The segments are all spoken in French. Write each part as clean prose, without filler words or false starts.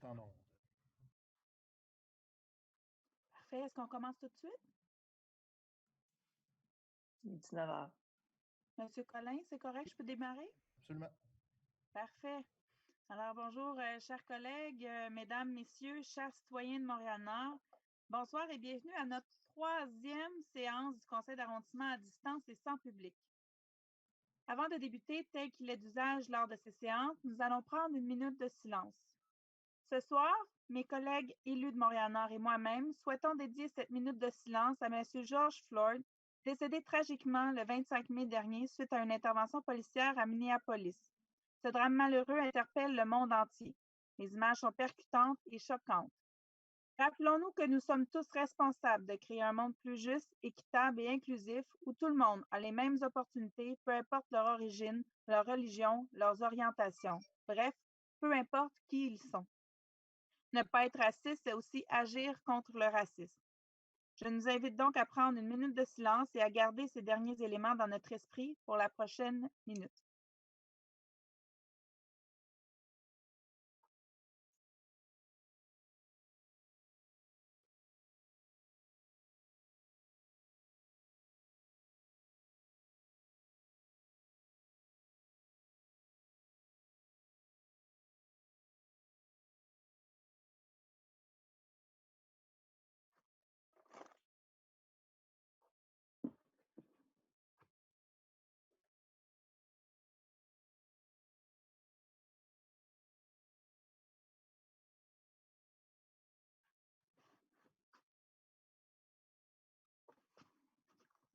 est en onde. Parfait. Est-ce qu'on commence tout de suite? 19 heures. Monsieur Collin, c'est correct? Je peux démarrer? Absolument. Parfait. Alors, bonjour, chers collègues, mesdames, messieurs, chers citoyens de Montréal-Nord. Bonsoir et bienvenue à notre 3e séance du Conseil d'arrondissement à distance et sans public. Avant de débuter, tel qu'il est d'usage lors de ces séances, nous allons prendre une minute de silence. Ce soir, mes collègues élus de Montréal-Nord et moi-même souhaitons dédier cette minute de silence à M. George Floyd, décédé tragiquement le 25 mai dernier suite à une intervention policière à Minneapolis. Ce drame malheureux interpelle le monde entier. Les images sont percutantes et choquantes. Rappelons-nous que nous sommes tous responsables de créer un monde plus juste, équitable et inclusif où tout le monde a les mêmes opportunités, peu importe leur origine, leur religion, leurs orientations. Bref, peu importe qui ils sont. Ne pas être raciste, c'est aussi agir contre le racisme. Je nous invite donc à prendre une minute de silence et à garder ces derniers éléments dans notre esprit pour la prochaine minute.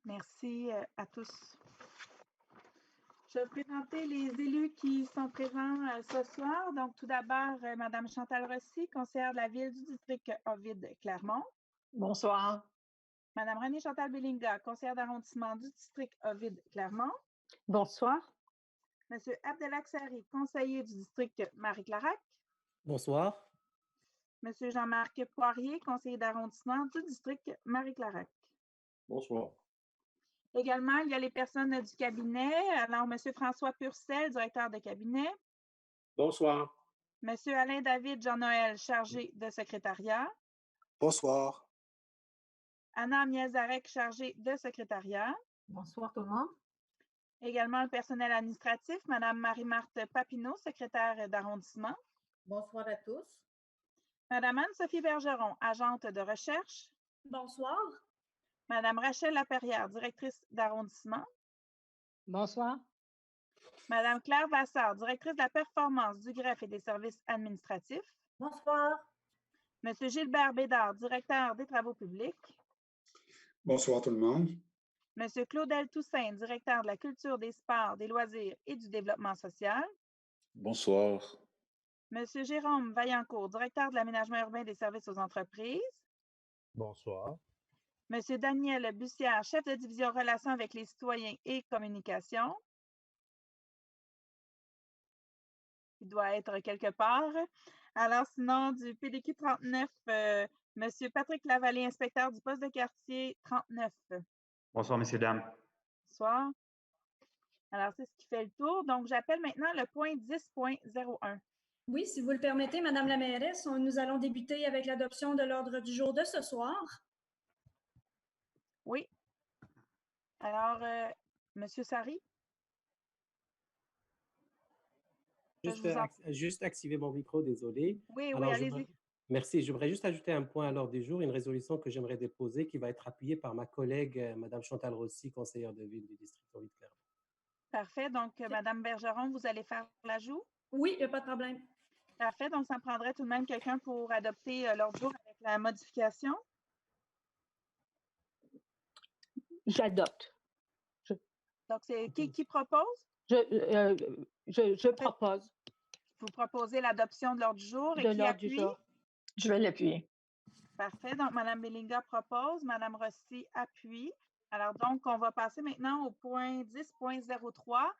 Merci à tous. Je vais vous présenter les élus qui sont présents ce soir. Donc, tout d'abord, Mme Chantal Rossi, conseillère de la Ville du district Ovid-Clermont. Bonsoir. Mme Renée-Chantal Belinga, conseillère d'arrondissement du district Ovid-Clermont. Bonsoir. M. Abdelak Sari, conseiller du district Marie-Clarac. Bonsoir. M. Jean-Marc Poirier, conseiller d'arrondissement du district Marie-Clarac. Bonsoir. Également, il y a les personnes du cabinet. Alors, M. François Purcell, directeur de cabinet. Bonsoir. M. Alain David Jean-Noël, chargé de secrétariat. Bonsoir. Anna Miazarek, chargée de secrétariat. Bonsoir tout le monde. Également le personnel administratif, Mme Marie-Marthe Papineau, secrétaire d'arrondissement. Bonsoir à tous. Mme Anne-Sophie Bergeron, agente de recherche. Bonsoir. Mme Rachel Laperrière, directrice d'arrondissement. Bonsoir. Mme Claire Vassard, directrice de la performance du greffe et des services administratifs. Bonsoir. M. Gilbert Bédard, directeur des travaux publics. Bonsoir tout le monde. M. Claudel Toussaint, directeur de la culture, des sports, des loisirs et du développement social. Bonsoir. M. Jérôme Vaillancourt, directeur de l'aménagement urbain des services aux entreprises. Bonsoir. M. Daniel Bussière, chef de division relations avec les citoyens et communication. Il doit être quelque part. Alors, sinon, du PDQ 39, M. Patrick Lavallée, inspecteur du poste de quartier 39. Bonsoir, messieurs, dames. Bonsoir. Alors, c'est ce qui fait le tour. Donc, j'appelle maintenant le point 10.01. Oui, si vous le permettez, Madame la mairesse, nous allons débuter avec l'adoption de l'ordre du jour de ce soir. Oui. Alors, M. Sari? Juste activer mon micro, désolé. Oui, Alors, allez-y. Merci. J'aimerais juste ajouter un point à l'ordre du jour, une résolution que j'aimerais déposer qui va être appuyée par ma collègue, Mme Chantal Rossi, conseillère de ville du district Ovid-Clermont. Parfait. Donc, Mme Bergeron, vous allez faire l'ajout? Oui, il n'y a pas de problème. Parfait. Donc, ça me prendrait tout de même quelqu'un pour adopter l'ordre du jour avec la modification. J'adopte. Donc, c'est qui propose? Je propose. Vous proposez l'adoption de l'ordre du jour et De qui l'ordre appuie? du jour. Je vais l'appuyer. Parfait. Donc, Mme Belinga propose, Mme Rossi appuie. Alors, donc, on va passer maintenant au point 10.03,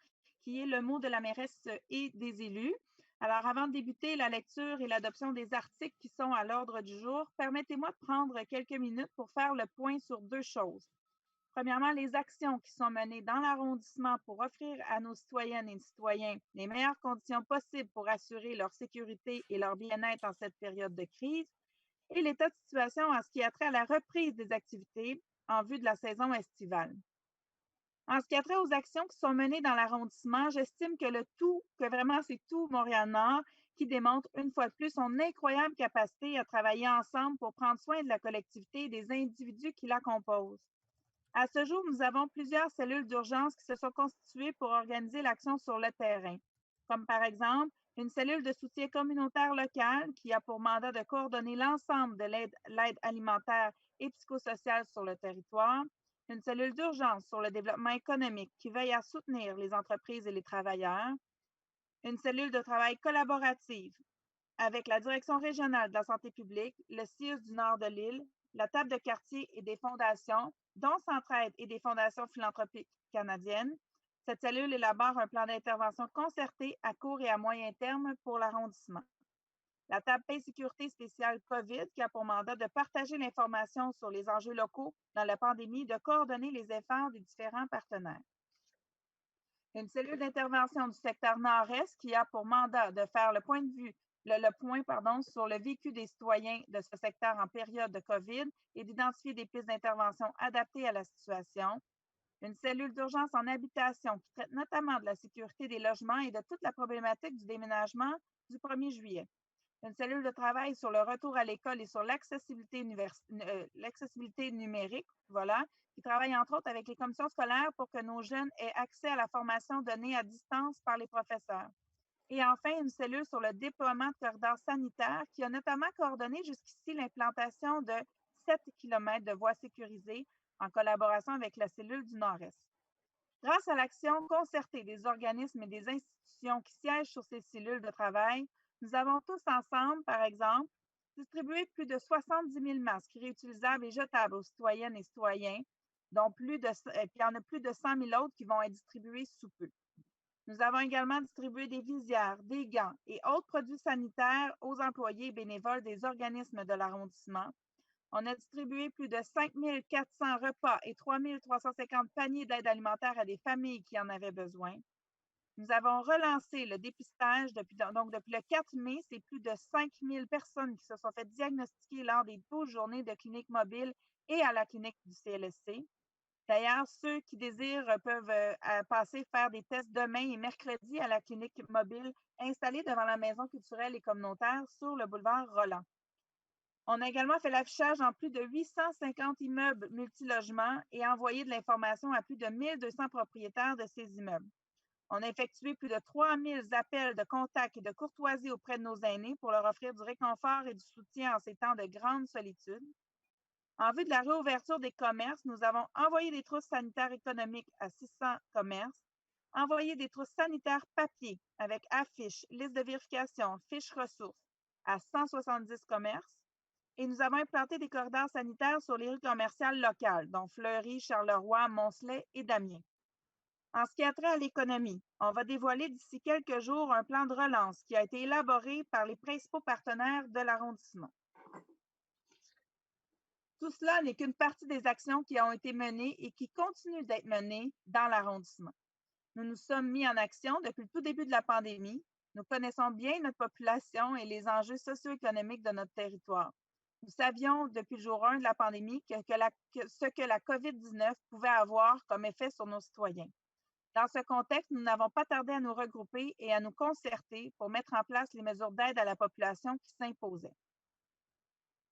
qui est le mot de la mairesse et des élus. Alors, avant de débuter la lecture et l'adoption des articles qui sont à l'ordre du jour, permettez-moi de prendre quelques minutes pour faire le point sur deux choses. Premièrement, les actions qui sont menées dans l'arrondissement pour offrir à nos citoyennes et citoyens les meilleures conditions possibles pour assurer leur sécurité et leur bien-être en cette période de crise, et l'état de situation en ce qui a trait à la reprise des activités en vue de la saison estivale. En ce qui a trait aux actions qui sont menées dans l'arrondissement, j'estime que vraiment c'est tout Montréal-Nord qui démontre une fois de plus son incroyable capacité à travailler ensemble pour prendre soin de la collectivité et des individus qui la composent. À ce jour, nous avons plusieurs cellules d'urgence qui se sont constituées pour organiser l'action sur le terrain, comme par exemple une cellule de soutien communautaire locale qui a pour mandat de coordonner l'ensemble de l'aide alimentaire et psychosociale sur le territoire, une cellule d'urgence sur le développement économique qui veille à soutenir les entreprises et les travailleurs, une cellule de travail collaborative avec la Direction régionale de la santé publique, le CIUS du nord de l'île, la table de quartier et des fondations, dont Centraide et des fondations philanthropiques canadiennes. Cette cellule élabore un plan d'intervention concerté à court et à moyen terme pour l'arrondissement. La table paix sécurité spéciale COVID qui a pour mandat de partager l'information sur les enjeux locaux dans la pandémie, de coordonner les efforts des différents partenaires. Une cellule d'intervention du secteur nord-est qui a pour mandat de faire le point sur le vécu des citoyens de ce secteur en période de COVID et d'identifier des pistes d'intervention adaptées à la situation. Une cellule d'urgence en habitation qui traite notamment de la sécurité des logements et de toute la problématique du déménagement du 1er juillet. Une cellule de travail sur le retour à l'école et sur l'accessibilité numérique, qui travaille entre autres avec les commissions scolaires pour que nos jeunes aient accès à la formation donnée à distance par les professeurs. Et enfin, une cellule sur le déploiement de corridors sanitaires qui a notamment coordonné jusqu'ici l'implantation de 7 km de voies sécurisées en collaboration avec la cellule du Nord-Est. Grâce à l'action concertée des organismes et des institutions qui siègent sur ces cellules de travail, nous avons tous ensemble, par exemple, distribué plus de 70 000 masques réutilisables et jetables aux citoyennes et citoyens, puis il y en a plus de 100 000 autres qui vont être distribués sous peu. Nous avons également distribué des visières, des gants et autres produits sanitaires aux employés et bénévoles des organismes de l'arrondissement. On a distribué plus de 5 400 repas et 3 350 paniers d'aide alimentaire à des familles qui en avaient besoin. Nous avons relancé le dépistage depuis le 4 mai. C'est plus de 5 000 personnes qui se sont fait diagnostiquer lors des 12 journées de clinique mobile et à la clinique du CLSC. D'ailleurs, ceux qui désirent peuvent passer faire des tests demain et mercredi à la clinique mobile installée devant la Maison culturelle et communautaire sur le boulevard Roland. On a également fait l'affichage en plus de 850 immeubles multilogements et envoyé de l'information à plus de 1200 propriétaires de ces immeubles. On a effectué plus de 3000 appels de contact et de courtoisie auprès de nos aînés pour leur offrir du réconfort et du soutien en ces temps de grande solitude. En vue de la réouverture des commerces, nous avons envoyé des trousses sanitaires économiques à 600 commerces, envoyé des trousses sanitaires papier avec affiches, liste de vérification, fiches ressources à 170 commerces, et nous avons implanté des corridors sanitaires sur les rues commerciales locales, dont Fleury, Charleroi, Moncelet et Damiens. En ce qui a trait à l'économie, on va dévoiler d'ici quelques jours un plan de relance qui a été élaboré par les principaux partenaires de l'arrondissement. Tout cela n'est qu'une partie des actions qui ont été menées et qui continuent d'être menées dans l'arrondissement. Nous nous sommes mis en action depuis le tout début de la pandémie. Nous connaissons bien notre population et les enjeux socio-économiques de notre territoire. Nous savions depuis le jour 1 de la pandémie ce que la COVID-19 pouvait avoir comme effet sur nos citoyens. Dans ce contexte, nous n'avons pas tardé à nous regrouper et à nous concerter pour mettre en place les mesures d'aide à la population qui s'imposaient.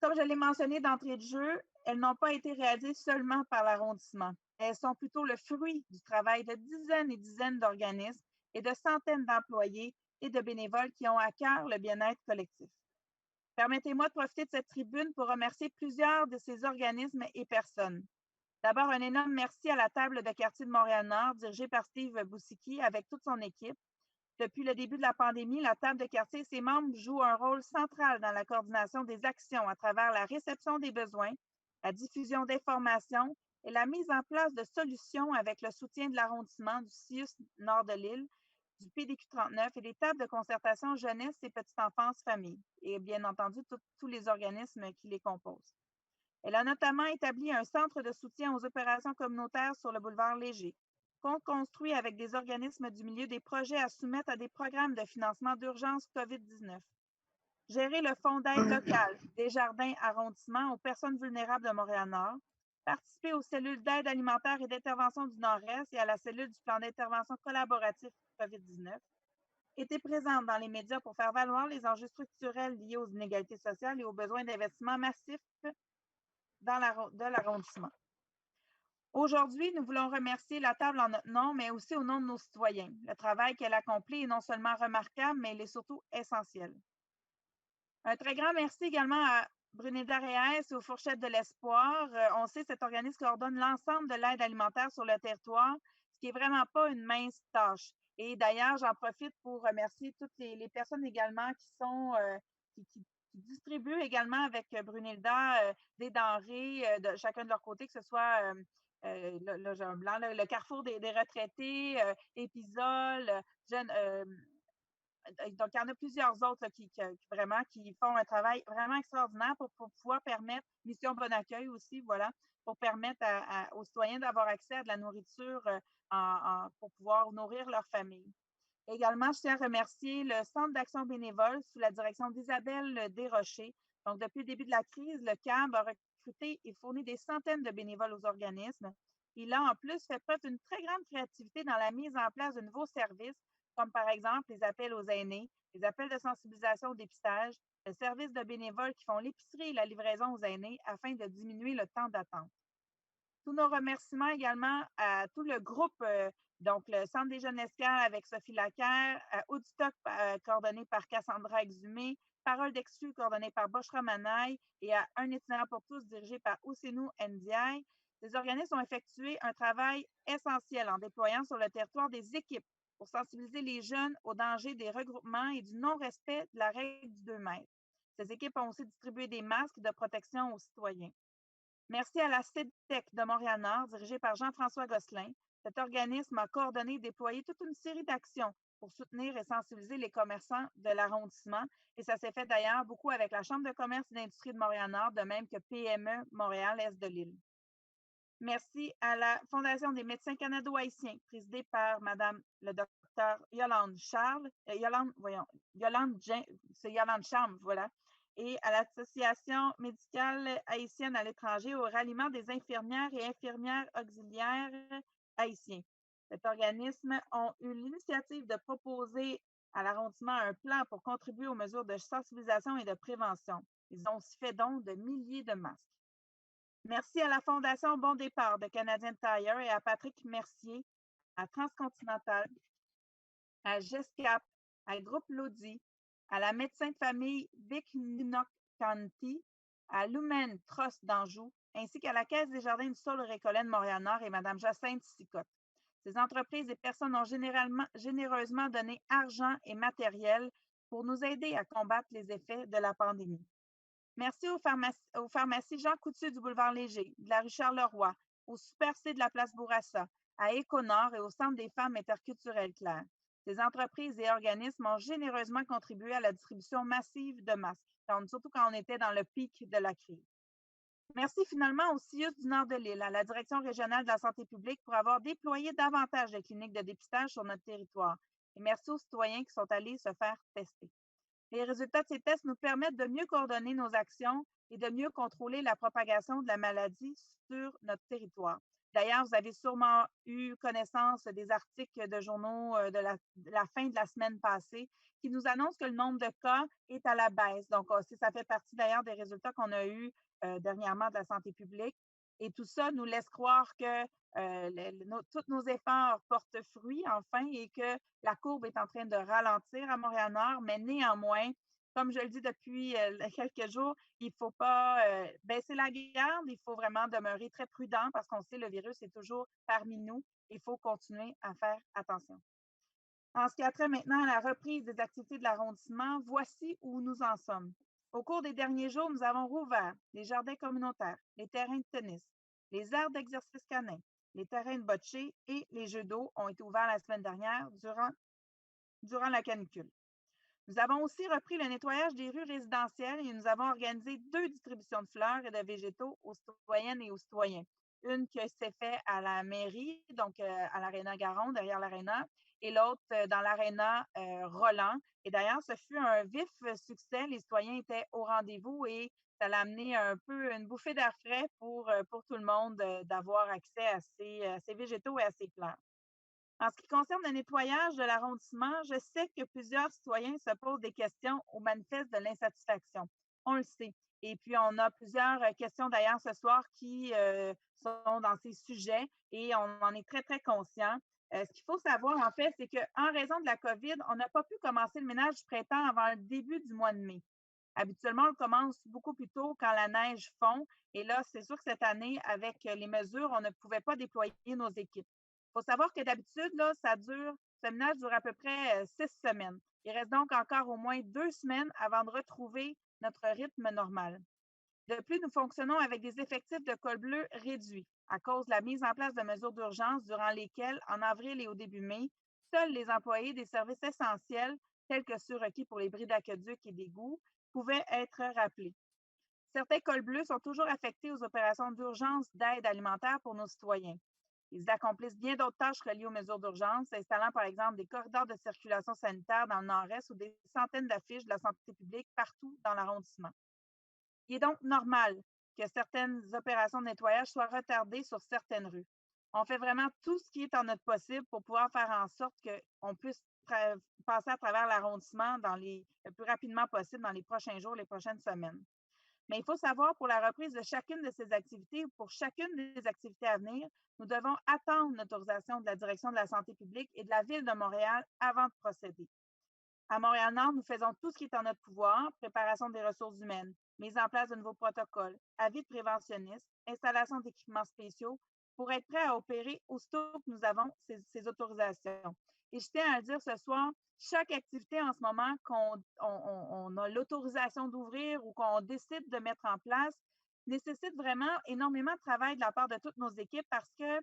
Comme je l'ai mentionné d'entrée de jeu, elles n'ont pas été réalisées seulement par l'arrondissement. Elles sont plutôt le fruit du travail de dizaines et dizaines d'organismes et de centaines d'employés et de bénévoles qui ont à cœur le bien-être collectif. Permettez-moi de profiter de cette tribune pour remercier plusieurs de ces organismes et personnes. D'abord, un énorme merci à la table de quartier de Montréal-Nord, dirigée par Steve Boussiki avec toute son équipe. Depuis le début de la pandémie, la table de quartier et ses membres jouent un rôle central dans la coordination des actions à travers la réception des besoins, la diffusion d'informations et la mise en place de solutions avec le soutien de l'arrondissement, du CIUS nord de l'île, du PDQ 39 et des tables de concertation jeunesse et petite enfance famille, et bien entendu tous les organismes qui les composent. Elle a notamment établi un centre de soutien aux opérations communautaires sur le boulevard Léger, construit avec des organismes du milieu des projets à soumettre à des programmes de financement d'urgence COVID-19. Gérer le fonds d'aide local des jardins arrondissements aux personnes vulnérables de Montréal-Nord, participer aux cellules d'aide alimentaire et d'intervention du Nord-Est et à la cellule du plan d'intervention collaboratif COVID-19, était présente dans les médias pour faire valoir les enjeux structurels liés aux inégalités sociales et aux besoins d'investissement massifs de l'arrondissement. Aujourd'hui, nous voulons remercier la table en notre nom, mais aussi au nom de nos citoyens. Le travail qu'elle accomplit est non seulement remarquable, mais il est surtout essentiel. Un très grand merci également à Brunilda Reyes et aux Fourchettes de l'Espoir. On sait que cet organisme coordonne l'ensemble de l'aide alimentaire sur le territoire, ce qui n'est vraiment pas une mince tâche. Et d'ailleurs, j'en profite pour remercier toutes les personnes également qui distribuent également avec Brunilda des denrées de chacun de leur côté, que ce soit le Carrefour des retraités, Épisole, donc, il y en a plusieurs autres là, qui font un travail vraiment extraordinaire pour pouvoir permettre, Mission Bon Accueil aussi, voilà, pour permettre aux citoyens d'avoir accès à de la nourriture pour pouvoir nourrir leur famille. Également, je tiens à remercier le Centre d'action bénévole sous la direction d'Isabelle Desrochers. Donc, depuis le début de la crise, le CAB a recruté et fourni des centaines de bénévoles aux organismes. Il a en plus fait preuve d'une très grande créativité dans la mise en place de nouveaux services, comme par exemple les appels aux aînés, les appels de sensibilisation au dépistage, le service de bénévoles qui font l'épicerie et la livraison aux aînés afin de diminuer le temps d'attente. Tous nos remerciements également à tout le groupe, donc le Centre des jeunes escales avec Sophie Lacaire, à Audistoc coordonné par Cassandra Exhumé, Parole d'Exclus coordonné par Boshra Manaï et à Un itinérant pour tous dirigé par Ousseynou Ndiaye. Ces organismes ont effectué un travail essentiel en déployant sur le territoire des équipes pour sensibiliser les jeunes aux dangers des regroupements et du non-respect de la règle du 2 mètres. Ces équipes ont aussi distribué des masques de protection aux citoyens. Merci à la CEDTEC de Montréal-Nord, dirigée par Jean-François Gosselin. Cet organisme a coordonné et déployé toute une série d'actions pour soutenir et sensibiliser les commerçants de l'arrondissement. Et ça s'est fait d'ailleurs beaucoup avec la Chambre de commerce et d'industrie de Montréal-Nord, de même que PME Montréal-Est de l'île. Merci à la Fondation des médecins canado-haïtiens, présidée par Madame le docteur Yolande Charles, Yolande Charles, voilà, et à l'Association médicale haïtienne à l'étranger au ralliement des infirmières et infirmières auxiliaires haïtiens. Cet organisme a eu l'initiative de proposer à l'arrondissement un plan pour contribuer aux mesures de sensibilisation et de prévention. Ils ont aussi fait don de milliers de masques. Merci à la Fondation Bon Départ de Canadian Tire et à Patrick Mercier, à Transcontinental, à GESCAP, à Groupe Lodi, à la médecin de famille Vic Kanti, à Lumen Trust d'Anjou, ainsi qu'à la Caisse des Jardins du Sol Récollet de Montréal-Nord et Mme Jacinthe Sicotte. Ces entreprises et personnes ont généreusement donné argent et matériel pour nous aider à combattre les effets de la pandémie. Merci aux pharmacies Jean Coutu du boulevard Léger, de la rue Charleroi, au Super C de la place Bourassa, à Éconord et au Centre des femmes interculturelles Claire. Ces entreprises et organismes ont généreusement contribué à la distribution massive de masques, surtout quand on était dans le pic de la crise. Merci finalement au CIUS du nord de l'île, à la Direction régionale de la santé publique pour avoir déployé davantage de cliniques de dépistage sur notre territoire. Et merci aux citoyens qui sont allés se faire tester. Les résultats de ces tests nous permettent de mieux coordonner nos actions et de mieux contrôler la propagation de la maladie sur notre territoire. D'ailleurs, vous avez sûrement eu connaissance des articles de journaux de la fin de la semaine passée qui nous annoncent que le nombre de cas est à la baisse. Donc, ça fait partie d'ailleurs des résultats qu'on a eus dernièrement de la santé publique. Et tout ça nous laisse croire que tous nos efforts portent fruit, enfin, et que la courbe est en train de ralentir à Montréal-Nord, mais néanmoins, comme je le dis depuis quelques jours, il ne faut pas baisser la garde, il faut vraiment demeurer très prudent parce qu'on sait que le virus est toujours parmi nous. Il faut continuer à faire attention. En ce qui a trait maintenant à la reprise des activités de l'arrondissement, voici où nous en sommes. Au cours des derniers jours, nous avons rouvert les jardins communautaires, les terrains de tennis, les aires d'exercice canin, les terrains de bocce et les jeux d'eau ont été ouverts la semaine dernière durant la canicule. Nous avons aussi repris le nettoyage des rues résidentielles et nous avons organisé 2 distributions de fleurs et de végétaux aux citoyennes et aux citoyens. Une qui s'est faite à la mairie, donc à l'Aréna Garon, derrière l'Aréna, et l'autre dans l'Aréna Roland. Et d'ailleurs, ce fut un vif succès. Les citoyens étaient au rendez-vous et ça a amené un peu une bouffée d'air frais pour tout le monde d'avoir accès à ces végétaux et à ces fleurs. En ce qui concerne le nettoyage de l'arrondissement, je sais que plusieurs citoyens se posent des questions au manifeste de l'insatisfaction. On le sait. Et puis, on a plusieurs questions d'ailleurs ce soir qui sont dans ces sujets et on en est très, très conscient. Ce qu'il faut savoir, en fait, c'est qu'en raison de la COVID, on n'a pas pu commencer le ménage du printemps avant le début du mois de mai. Habituellement, on commence beaucoup plus tôt quand la neige fond. Et là, c'est sûr que cette année, avec les mesures, on ne pouvait pas déployer nos équipes. Il faut savoir que d'habitude, là, ce ménage dure à peu près 6 semaines. Il reste donc encore au moins 2 semaines avant de retrouver notre rythme normal. De plus, nous fonctionnons avec des effectifs de col bleu réduits à cause de la mise en place de mesures d'urgence durant lesquelles, en avril et au début mai, seuls les employés des services essentiels, tels que ceux requis pour les bris d'aqueduc et d'égouts, pouvaient être rappelés. Certains cols bleus sont toujours affectés aux opérations d'urgence d'aide alimentaire pour nos citoyens. Ils accomplissent bien d'autres tâches reliées aux mesures d'urgence, installant par exemple des corridors de circulation sanitaire dans le nord-est ou des centaines d'affiches de la santé publique partout dans l'arrondissement. Il est donc normal que certaines opérations de nettoyage soient retardées sur certaines rues. On fait vraiment tout ce qui est en notre possible pour pouvoir faire en sorte qu'on puisse passer à travers l'arrondissement le plus rapidement possible dans les prochains jours, les prochaines semaines. Mais il faut savoir, pour la reprise de chacune de ces activités ou pour chacune des activités à venir, nous devons attendre l'autorisation de la Direction de la santé publique et de la Ville de Montréal avant de procéder. À Montréal-Nord, nous faisons tout ce qui est en notre pouvoir, préparation des ressources humaines, mise en place de nouveaux protocoles, avis de préventionnistes, installation d'équipements spéciaux pour être prêts à opérer aussitôt que nous avons ces autorisations. Et je tiens à le dire ce soir, chaque activité en ce moment qu'on a l'autorisation d'ouvrir ou qu'on décide de mettre en place nécessite vraiment énormément de travail de la part de toutes nos équipes parce que,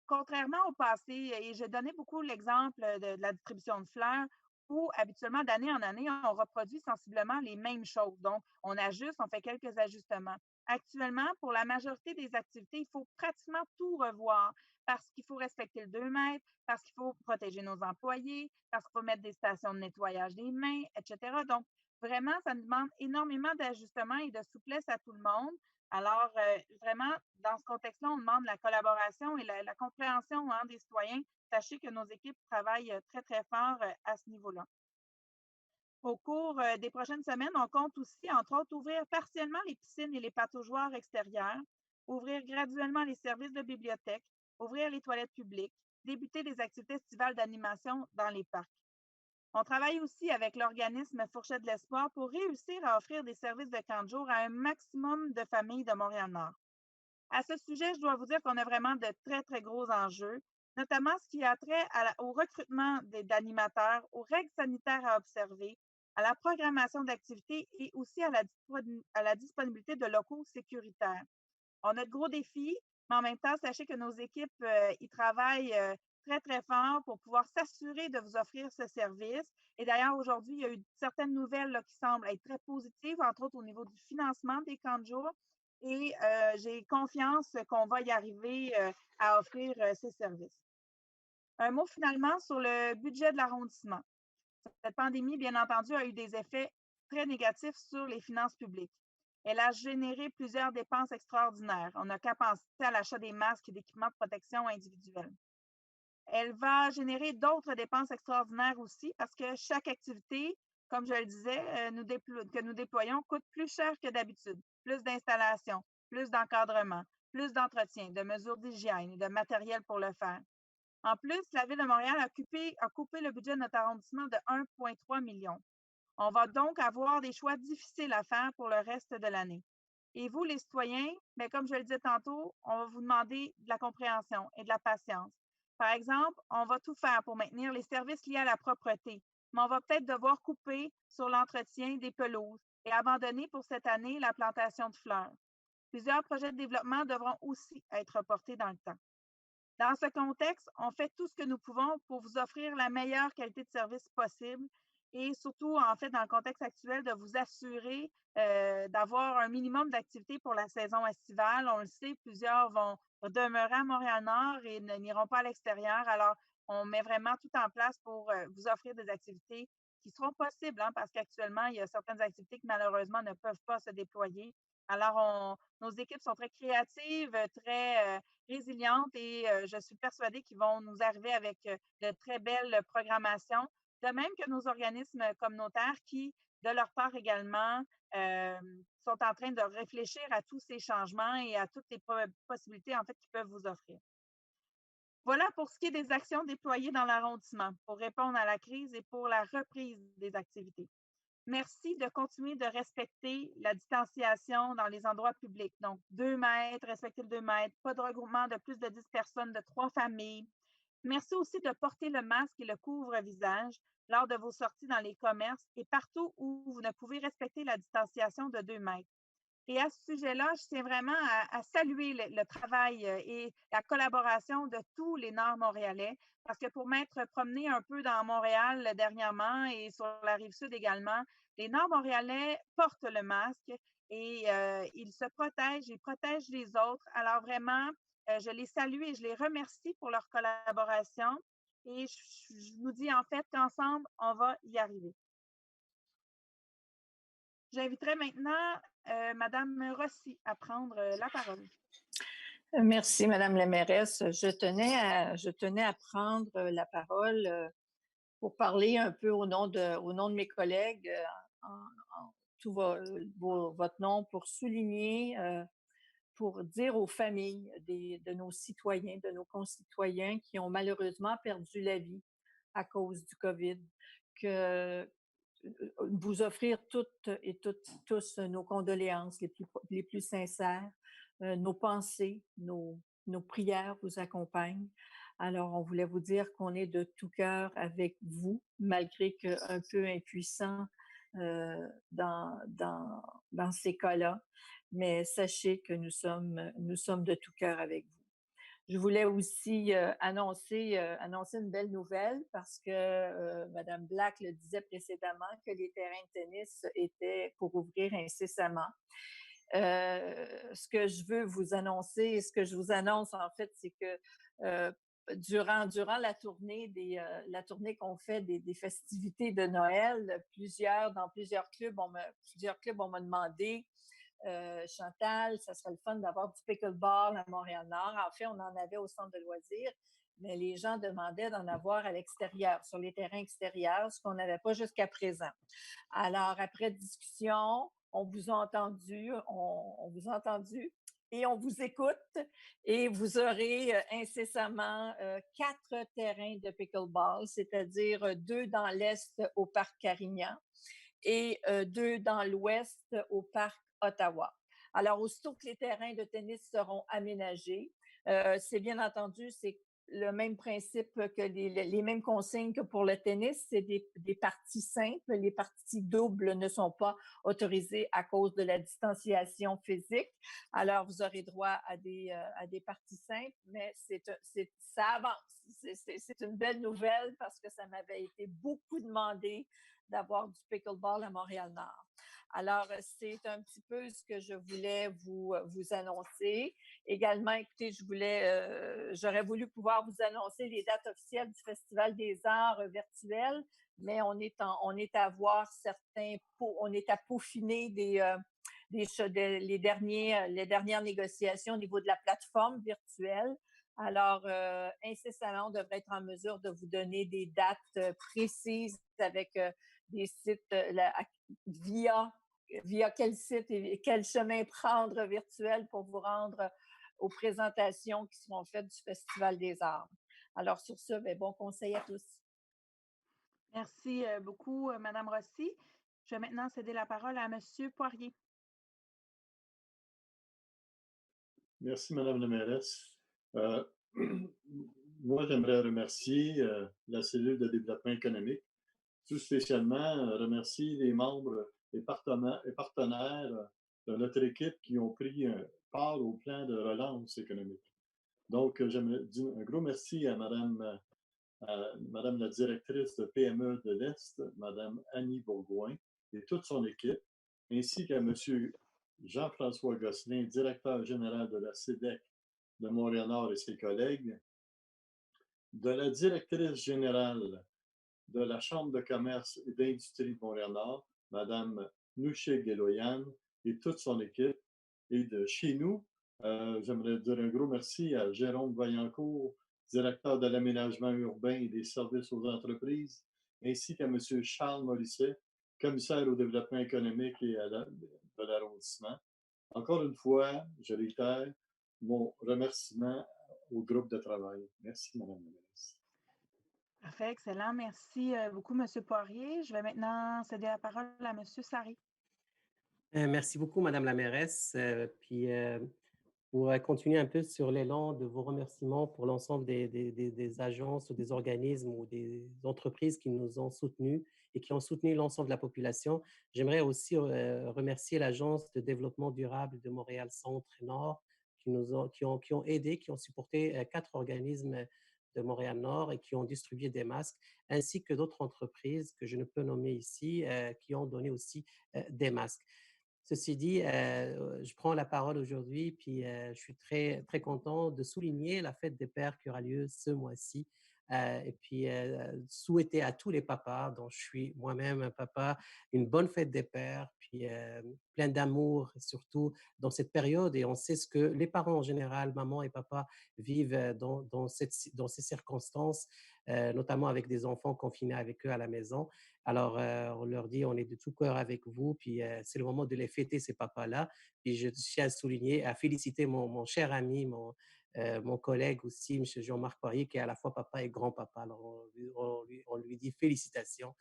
contrairement au passé, et je donnais beaucoup l'exemple de la distribution de fleurs, où habituellement, d'année en année, on reproduit sensiblement les mêmes choses. Donc, on ajuste, on fait quelques ajustements. Actuellement, pour la majorité des activités, il faut pratiquement tout revoir parce qu'il faut respecter le 2 mètres, parce qu'il faut protéger nos employés, parce qu'il faut mettre des stations de nettoyage des mains, etc. Donc, vraiment, ça nous demande énormément d'ajustements et de souplesse à tout le monde. Alors, vraiment, dans ce contexte-là, on demande la collaboration et la compréhension des citoyens. Sachez que nos équipes travaillent très, très fort à ce niveau-là. Au cours des prochaines semaines, on compte aussi, entre autres, ouvrir partiellement les piscines et les pataugeoires extérieures, ouvrir graduellement les services de bibliothèque, ouvrir les toilettes publiques, débuter des activités estivales d'animation dans les parcs. On travaille aussi avec l'organisme Fourchette de l'Espoir pour réussir à offrir des services de camp de jour à un maximum de familles de Montréal-Nord. À ce sujet, je dois vous dire qu'on a vraiment de très, très gros enjeux, notamment ce qui a trait au recrutement d'animateurs, aux règles sanitaires à observer, à la programmation d'activités et aussi à la disponibilité de locaux sécuritaires. On a de gros défis, mais en même temps, sachez que nos équipes y travaillent très, très fort pour pouvoir s'assurer de vous offrir ce service. Et d'ailleurs, aujourd'hui, il y a eu certaines nouvelles là, qui semblent être très positives, entre autres au niveau du financement des camps de jour. Et j'ai confiance qu'on va y arriver à offrir ces services. Un mot finalement sur le budget de l'arrondissement. Cette pandémie, bien entendu, a eu des effets très négatifs sur les finances publiques. Elle a généré plusieurs dépenses extraordinaires. On n'a qu'à penser à l'achat des masques et d'équipements de protection individuelle. Elle va générer d'autres dépenses extraordinaires aussi parce que chaque activité, comme je le disais, que nous déployons coûte plus cher que d'habitude. Plus d'installations, plus d'encadrement, plus d'entretien, de mesures d'hygiène et de matériel pour le faire. En plus, la Ville de Montréal a coupé le budget de notre arrondissement de 1,3 million. On va donc avoir des choix difficiles à faire pour le reste de l'année. Et vous, les citoyens, bien, comme je le disais tantôt, on va vous demander de la compréhension et de la patience. Par exemple, on va tout faire pour maintenir les services liés à la propreté, mais on va peut-être devoir couper sur l'entretien des pelouses et abandonner pour cette année la plantation de fleurs. Plusieurs projets de développement devront aussi être reportés dans le temps. Dans ce contexte, on fait tout ce que nous pouvons pour vous offrir la meilleure qualité de service possible et surtout, en fait, dans le contexte actuel, de vous assurer d'avoir un minimum d'activité pour la saison estivale. On le sait, plusieurs vont demeurer à Montréal-Nord et n'iront pas à l'extérieur. Alors, on met vraiment tout en place pour vous offrir des activités qui seront possibles, hein, parce qu'actuellement, il y a certaines activités qui malheureusement ne peuvent pas se déployer. Alors, nos équipes sont très créatives, très résilientes et je suis persuadée qu'ils vont nous arriver avec de très belles programmations, de même que nos organismes communautaires qui, de leur part également, sont en train de réfléchir à tous ces changements et à toutes les possibilités en fait qu'ils peuvent vous offrir. Voilà pour ce qui est des actions déployées dans l'arrondissement pour répondre à la crise et pour la reprise des activités. Merci de continuer de respecter la distanciation dans les endroits publics. Donc, 2 mètres, respecter le 2 mètres, pas de regroupement de plus de 10 personnes, de 3 familles. Merci aussi de porter le masque et le couvre-visage lors de vos sorties dans les commerces et partout où vous ne pouvez respecter la distanciation de 2 mètres. Et à ce sujet-là, je tiens vraiment à saluer le travail et la collaboration de tous les Nord-Montréalais, parce que pour m'être promenée un peu dans Montréal dernièrement et sur la Rive-Sud également, les Nord-Montréalais portent le masque et ils se protègent, ils protègent les autres. Alors vraiment, je les salue et je les remercie pour leur collaboration. Et je nous dis en fait qu'ensemble, on va y arriver. J'inviterai maintenant Madame Rossi à prendre la parole. Merci, Madame la mairesse. Je tenais à prendre la parole pour parler un peu au nom de mes collègues, en tout votre nom, pour souligner, pour dire aux familles de nos citoyens, de nos concitoyens qui ont malheureusement perdu la vie à cause du COVID, que vous offrir toutes et tous nos condoléances les plus sincères, nos pensées, nos prières vous accompagnent. Alors, on voulait vous dire qu'on est de tout cœur avec vous, malgré qu'un peu impuissant dans ces cas-là. Mais sachez que nous sommes de tout cœur avec vous. Je voulais aussi annoncer une belle nouvelle parce que Mme Black le disait précédemment que les terrains de tennis étaient pour ouvrir incessamment. Ce que je veux vous annoncer, ce que je vous annonce en fait, c'est que durant la tournée qu'on fait des festivités de Noël, dans plusieurs clubs, on m'a demandé Chantal, ça serait le fun d'avoir du pickleball à Montréal-Nord. En fait, on en avait au centre de loisirs, mais les gens demandaient d'en avoir à l'extérieur, sur les terrains extérieurs, ce qu'on n'avait pas jusqu'à présent. Alors, après discussion, on vous a entendu et on vous écoute et vous aurez incessamment 4 terrains de pickleball, c'est-à-dire 2 dans l'Est au Parc Carignan et 2 dans l'Ouest au Parc Ottawa. Alors, aussitôt que les terrains de tennis seront aménagés, c'est bien entendu, c'est le même principe que les mêmes consignes que pour le tennis, c'est des parties simples. Les parties doubles ne sont pas autorisées à cause de la distanciation physique. Alors, vous aurez droit à des parties simples, mais ça avance. C'est une belle nouvelle parce que ça m'avait été beaucoup demandé d'avoir du pickleball à Montréal-Nord. Alors, c'est un petit peu ce que je voulais vous annoncer. Également, écoutez, j'aurais voulu pouvoir vous annoncer les dates officielles du Festival des arts virtuels, mais on est à peaufiner les dernières négociations au niveau de la plateforme virtuelle. Alors, incessamment, on devrait être en mesure de vous donner des dates précises avec des sites via quel site et quel chemin prendre virtuel pour vous rendre aux présentations qui seront faites du Festival des arts. Alors, sur ce, bon conseil à tous. Merci beaucoup, Mme Rossi. Je vais maintenant céder la parole à M. Poirier. Merci, Madame la mairesse. Moi, j'aimerais remercier la cellule de développement économique, tout spécialement remercier les membres et partenaires de notre équipe qui ont pris part au plan de relance économique. Donc, j'aimerais dire un gros merci à Mme à Madame la directrice de PME de l'Est, Madame Annie Bourgoin, et toute son équipe, ainsi qu'à Monsieur Jean-François Gosselin, directeur général de la CEDEC de Montréal-Nord et ses collègues, de la directrice générale de la Chambre de commerce et d'industrie de Montréal-Nord, Madame Nouché Guéloyan et toute son équipe. Et de chez nous, j'aimerais dire un gros merci à Jérôme Vaillancourt, directeur de l'aménagement urbain et des services aux entreprises, ainsi qu'à Monsieur Charles Morisset, commissaire au développement économique et de l'arrondissement. Encore une fois, je réitère mon remerciement au groupe de travail. Merci, Madame la ministre. Parfait, excellent. Merci beaucoup, M. Poirier. Je vais maintenant céder la parole à M. Sari. Merci beaucoup, Madame la mairesse. Pour continuer un peu sur l'élan de vos remerciements pour l'ensemble des agences ou des organismes ou des entreprises qui nous ont soutenus et qui ont soutenu l'ensemble de la population, j'aimerais aussi remercier l'Agence de développement durable de Montréal Centre et Nord qui ont aidé, qui ont supporté 4 organismes de Montréal-Nord et qui ont distribué des masques, ainsi que d'autres entreprises que je ne peux nommer ici, qui ont donné aussi des masques. Ceci dit, je prends la parole aujourd'hui, puis je suis très, très content de souligner la fête des pères qui aura lieu ce mois-ci. Et puis, souhaiter à tous les papas, dont je suis moi-même un papa, une bonne fête des pères, puis plein d'amour, surtout dans cette période. Et on sait ce que les parents en général, maman et papa, vivent dans ces circonstances, notamment avec des enfants confinés avec eux à la maison. Alors, on leur dit, on est de tout cœur avec vous, puis c'est le moment de les fêter, ces papas-là. Puis je tiens à souligner, à féliciter mon cher ami, mon collègue aussi, M. Jean-Marc Poirier, qui est à la fois papa et grand-papa. Alors, on lui dit félicitations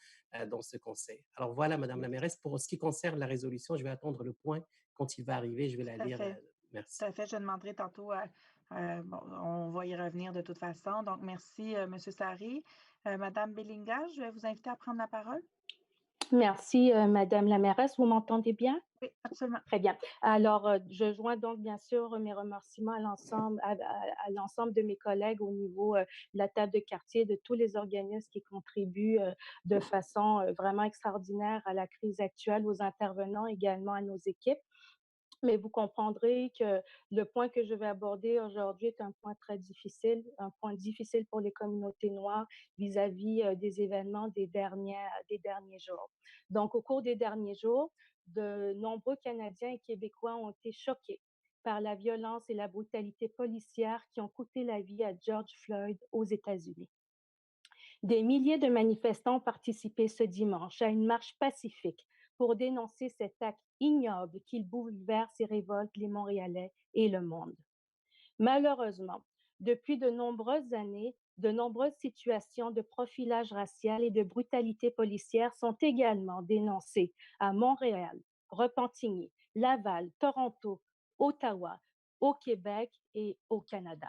dans ce conseil. Alors voilà, Madame la mairesse, pour ce qui concerne la résolution, je vais attendre le point. Quand il va arriver, je vais la lire. Merci. Tout à fait, je demanderai tantôt, bon, on va y revenir de toute façon. Donc, merci, M. Sari. Madame Bellinga, je vais vous inviter à prendre la parole. Merci, Madame la mairesse. Vous m'entendez bien? Oui, absolument. Très bien. Alors, je joins donc bien sûr mes remerciements à l'ensemble de mes collègues au niveau de la table de quartier, de tous les organismes qui contribuent de façon vraiment extraordinaire à la crise actuelle, aux intervenants, également à nos équipes. Mais vous comprendrez que le point que je vais aborder aujourd'hui est un point très difficile, un point difficile pour les communautés noires vis-à-vis des événements des derniers jours. Donc, au cours des derniers jours, de nombreux Canadiens et Québécois ont été choqués par la violence et la brutalité policière qui ont coûté la vie à George Floyd aux États-Unis. Des milliers de manifestants ont participé ce dimanche à une marche pacifique pour dénoncer cet acte ignoble qui bouleverse et révolte les Montréalais et le monde. Malheureusement, depuis de nombreuses années, de nombreuses situations de profilage racial et de brutalité policière sont également dénoncées à Montréal, Repentigny, Laval, Toronto, Ottawa, au Québec et au Canada.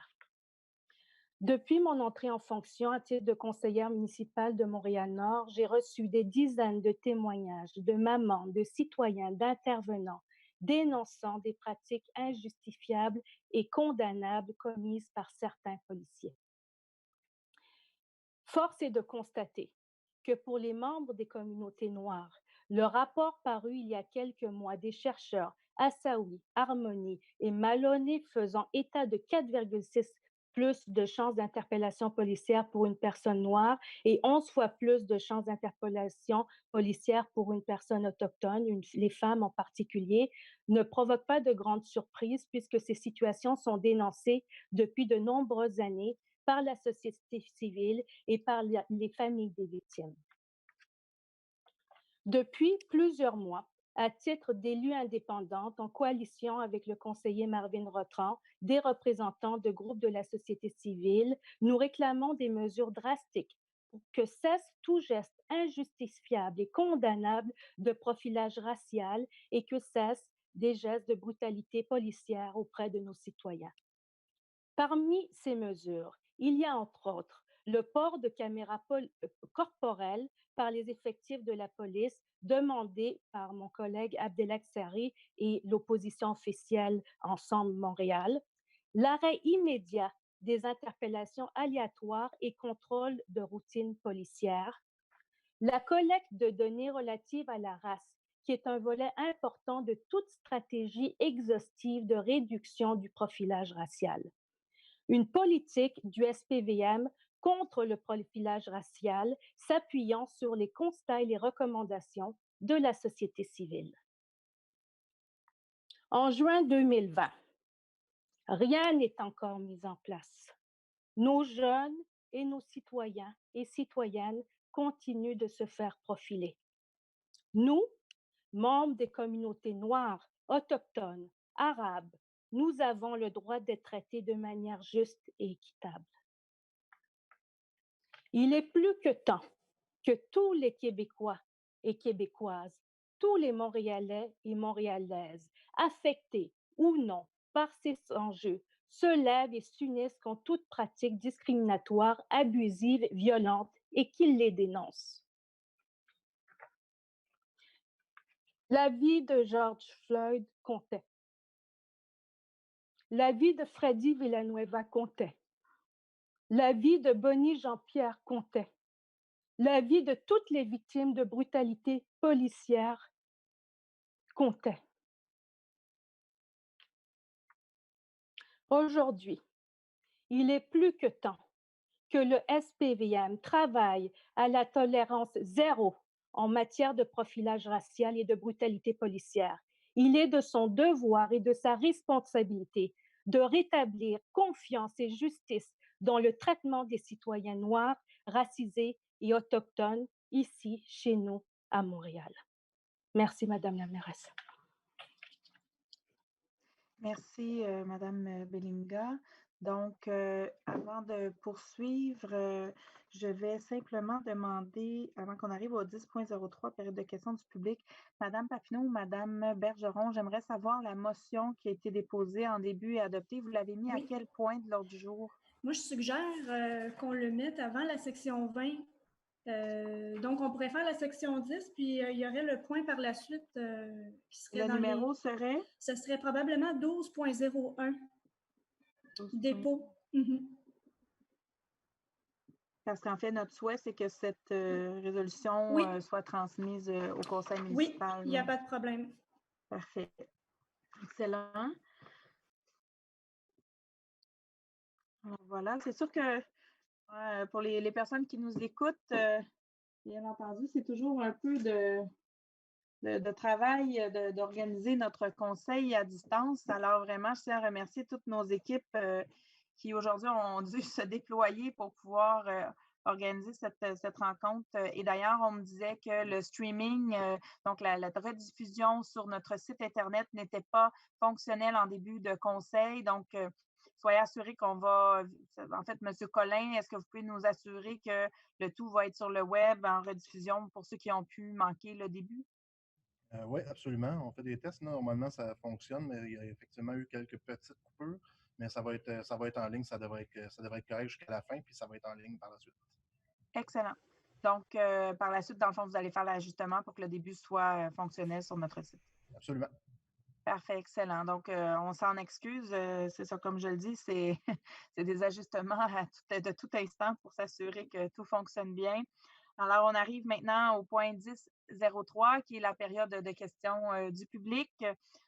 Depuis mon entrée en fonction à titre de conseillère municipale de Montréal-Nord, j'ai reçu des dizaines de témoignages de mamans, de citoyens, d'intervenants dénonçant des pratiques injustifiables et condamnables commises par certains policiers. Force est de constater que pour les membres des communautés noires, le rapport paru il y a quelques mois des chercheurs Assaoui, Harmony et Maloney faisant état de 4,6 plus de chances d'interpellation policière pour une personne noire et 11 fois plus de chances d'interpellation policière pour une personne autochtone, les femmes en particulier, ne provoque pas de grande surprise puisque ces situations sont dénoncées depuis de nombreuses années par la société civile et par les familles des victimes. Depuis plusieurs mois, à titre d'élue indépendante, en coalition avec le conseiller Marvin Rotran, des représentants de groupes de la société civile, nous réclamons des mesures drastiques pour que cesse tout geste injustifiable et condamnable de profilage racial et que cesse des gestes de brutalité policière auprès de nos citoyens. Parmi ces mesures, il y a entre autres le port de caméras corporelles par les effectifs de la police demandé par mon collègue Abdelak Sari et l'opposition officielle Ensemble Montréal, l'arrêt immédiat des interpellations aléatoires et contrôle de routine policière, la collecte de données relatives à la race, qui est un volet important de toute stratégie exhaustive de réduction du profilage racial. Une politique du SPVM contre le profilage racial s'appuyant sur les constats et les recommandations de la société civile. En juin 2020, rien n'est encore mis en place. Nos jeunes et nos citoyens et citoyennes continuent de se faire profiler. Nous, membres des communautés noires, autochtones, arabes, nous avons le droit d'être traités de manière juste et équitable. Il est plus que temps que tous les Québécois et Québécoises, tous les Montréalais et Montréalaises, affectés ou non par ces enjeux, se lèvent et s'unissent contre toute pratique discriminatoire, abusive, violente et qu'ils les dénoncent. La vie de George Floyd comptait. La vie de Freddy Villanueva comptait. La vie de Bonnie Jean-Pierre comptait. La vie de toutes les victimes de brutalité policière comptait. Aujourd'hui, il est plus que temps que le SPVM travaille à la tolérance zéro en matière de profilage racial et de brutalité policière. Il est de son devoir et de sa responsabilité de rétablir confiance et justice dans le traitement des citoyens noirs, racisés et autochtones ici, chez nous, à Montréal. Merci, Madame la mairesse. Merci, Madame Bellinga. Donc, avant de poursuivre, je vais simplement demander, avant qu'on arrive au 10.03, période de questions du public, Madame Papineau ou Madame Bergeron, j'aimerais savoir la motion qui a été déposée en début et adoptée. Vous l'avez mis à quel point de l'ordre du jour? Moi, je suggère qu'on le mette avant la section 20. Donc, on pourrait faire la section 10, puis il y aurait le point par la suite qui serait Le numéro serait? Ce serait probablement 12.01. Dépôt. Parce qu'en fait, notre souhait, c'est que cette résolution soit transmise au conseil municipal. Oui, il n'y a pas de problème. Parfait. Excellent. Alors, voilà, c'est sûr que pour les personnes qui nous écoutent, bien entendu, c'est toujours un peu de travail d'organiser notre conseil à distance. Alors, vraiment, je tiens à remercier toutes nos équipes qui aujourd'hui ont dû se déployer pour pouvoir organiser cette rencontre. Et d'ailleurs, on me disait que le streaming, donc la rediffusion sur notre site Internet n'était pas fonctionnel en début de conseil. Donc, soyez assurés qu'on va, en fait, M. Collin, est-ce que vous pouvez nous assurer que le tout va être sur le web en rediffusion pour ceux qui ont pu manquer le début? Oui, absolument. On fait des tests. Normalement, ça fonctionne, mais il y a effectivement eu quelques petites coupures. Mais ça va être en ligne, ça devrait être correct jusqu'à la fin, puis ça va être en ligne par la suite. Excellent. Donc, par la suite, dans le fond, vous allez faire l'ajustement pour que le début soit fonctionnel sur notre site. Absolument. Parfait, excellent. Donc, on s'en excuse. C'est ça, comme je le dis, c'est des ajustements de tout instant pour s'assurer que tout fonctionne bien. Alors, on arrive maintenant au point 10.03, qui est la période de questions du public.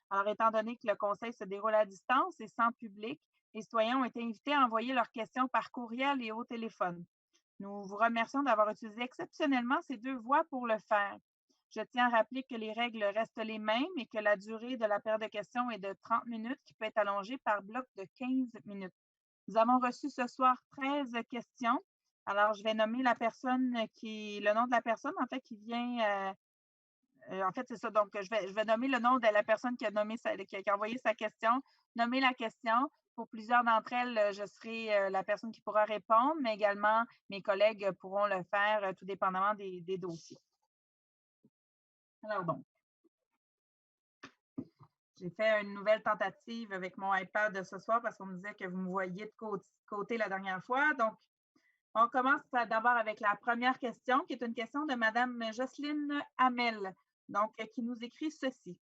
Alors, étant donné que le conseil se déroule à distance et sans public, les citoyens ont été invités à envoyer leurs questions par courriel et au téléphone. Nous vous remercions d'avoir utilisé exceptionnellement ces deux voies pour le faire. Je tiens à rappeler que les règles restent les mêmes et que la durée de la période de questions est de 30 minutes, qui peut être allongée par bloc de 15 minutes. Nous avons reçu ce soir 13 questions. Alors, je vais nommer le nom de la personne, en fait, qui vient. En fait, c'est ça. Donc, je vais nommer le nom de la personne qui a envoyé sa question, nommer la question. Pour plusieurs d'entre elles, je serai la personne qui pourra répondre, mais également mes collègues pourront le faire tout dépendamment des dossiers. Alors donc, j'ai fait une nouvelle tentative avec mon iPad de ce soir parce qu'on me disait que vous me voyiez de côté la dernière fois. Donc, on commence d'abord avec la première question, qui est une question de Mme Jocelyne Hamel, donc qui nous écrit ceci.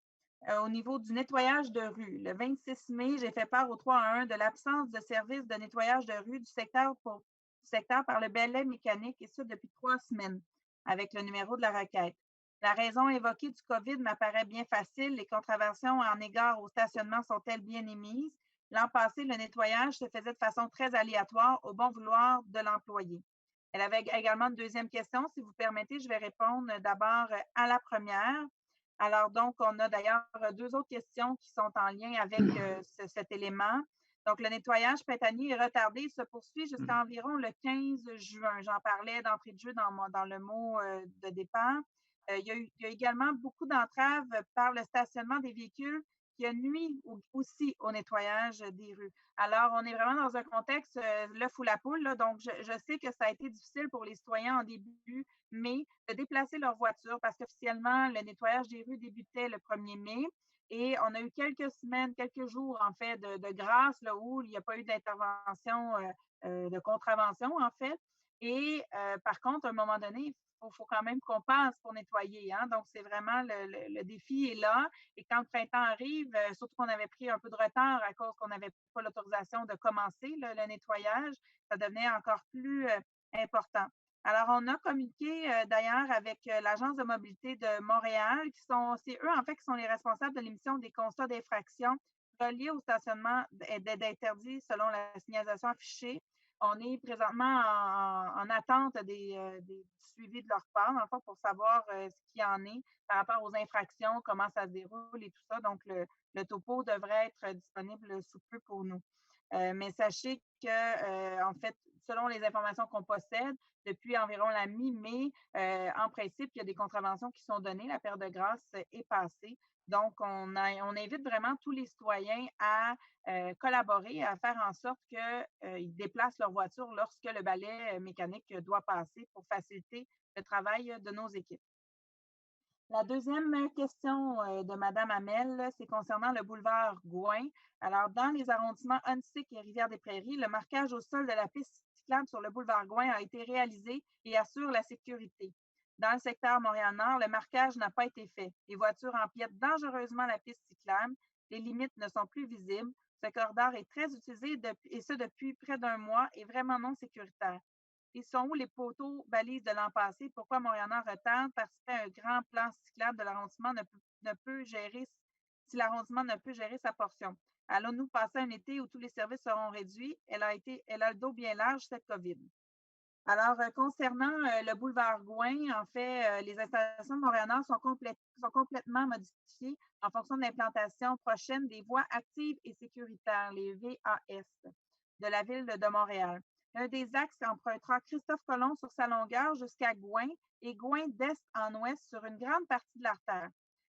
au niveau du nettoyage de rue. Le 26 mai, j'ai fait part au 3-1 de l'absence de service de nettoyage de rue du secteur par le balai mécanique, et ça depuis 3 semaines, avec le numéro de la requête. La raison évoquée du COVID m'apparaît bien facile. Les contraventions en égard au stationnement sont-elles bien émises? L'an passé, le nettoyage se faisait de façon très aléatoire au bon vouloir de l'employé. Elle avait également une deuxième question. Si vous permettez, je vais répondre d'abord à la première. Alors, donc, on a d'ailleurs 2 autres questions qui sont en lien avec cet élément. Donc, le nettoyage printanier est retardé. Il se poursuit jusqu'à environ le 15 juin. J'en parlais d'entrée de jeu dans le mot de départ. Il y a également beaucoup d'entraves par le stationnement des véhicules qui a nuit aussi au nettoyage des rues. Alors, on est vraiment dans un contexte l'œuf ou la poule. Là, donc, je sais que ça a été difficile pour les citoyens en début mai de déplacer leur voiture parce qu'officiellement, le nettoyage des rues débutait le 1er mai. Et on a eu quelques semaines, quelques jours, en fait, de grâce là, où il n'y a pas eu d'intervention, de contravention, en fait. Et par contre, à un moment donné, il faut quand même qu'on passe pour nettoyer. Hein? Donc, c'est vraiment le défi est là. Et quand le printemps arrive, surtout qu'on avait pris un peu de retard à cause qu'on n'avait pas l'autorisation de commencer le nettoyage, ça devenait encore plus important. Alors, on a communiqué d'ailleurs avec l'Agence de mobilité de Montréal, c'est eux, en fait, qui sont les responsables de l'émission des constats d'infraction reliés au stationnement d'interdit selon la signalisation affichée. On est présentement en attente du suivi de leur part, dans le fond, pour savoir ce qu'il en est par rapport aux infractions, comment ça se déroule et tout ça. Donc, le topo devrait être disponible sous peu pour nous. Mais sachez que, en fait, selon les informations qu'on possède, depuis environ la mi-mai, en principe, il y a des contraventions qui sont données. La période de grâce est passée. Donc, on invite vraiment tous les citoyens à collaborer, à faire en sorte qu'ils déplacent leur voiture lorsque le balai mécanique doit passer pour faciliter le travail de nos équipes. La deuxième question de Mme Hamel, c'est concernant le boulevard Gouin. Alors, dans les arrondissements Huntsic et Rivière-des-Prairies, le marquage au sol de la piste cyclable sur le boulevard Gouin a été réalisé et assure la sécurité. Dans le secteur Montréal-Nord, le marquage n'a pas été fait. Les voitures empiètent dangereusement la piste cyclable. Les limites ne sont plus visibles. Ce corridor est très utilisé et ce depuis près d'1 mois et vraiment non sécuritaire. Ils sont où les poteaux balises de l'an passé? Pourquoi Montréal-Nord retarde? Parce qu'un grand plan cyclable de l'arrondissement ne peut gérer, si l'arrondissement ne peut gérer sa portion. Allons-nous passer un été où tous les services seront réduits? Elle a le dos bien large, cette COVID. Alors, concernant le boulevard Gouin, en fait, les installations de Montréal-Nord sont complètement modifiées en fonction de l'implantation prochaine des voies actives et sécuritaires, les VAS, de la ville de Montréal. Un des axes empruntera Christophe Colomb sur sa longueur jusqu'à Gouin et Gouin d'est en ouest sur une grande partie de l'artère.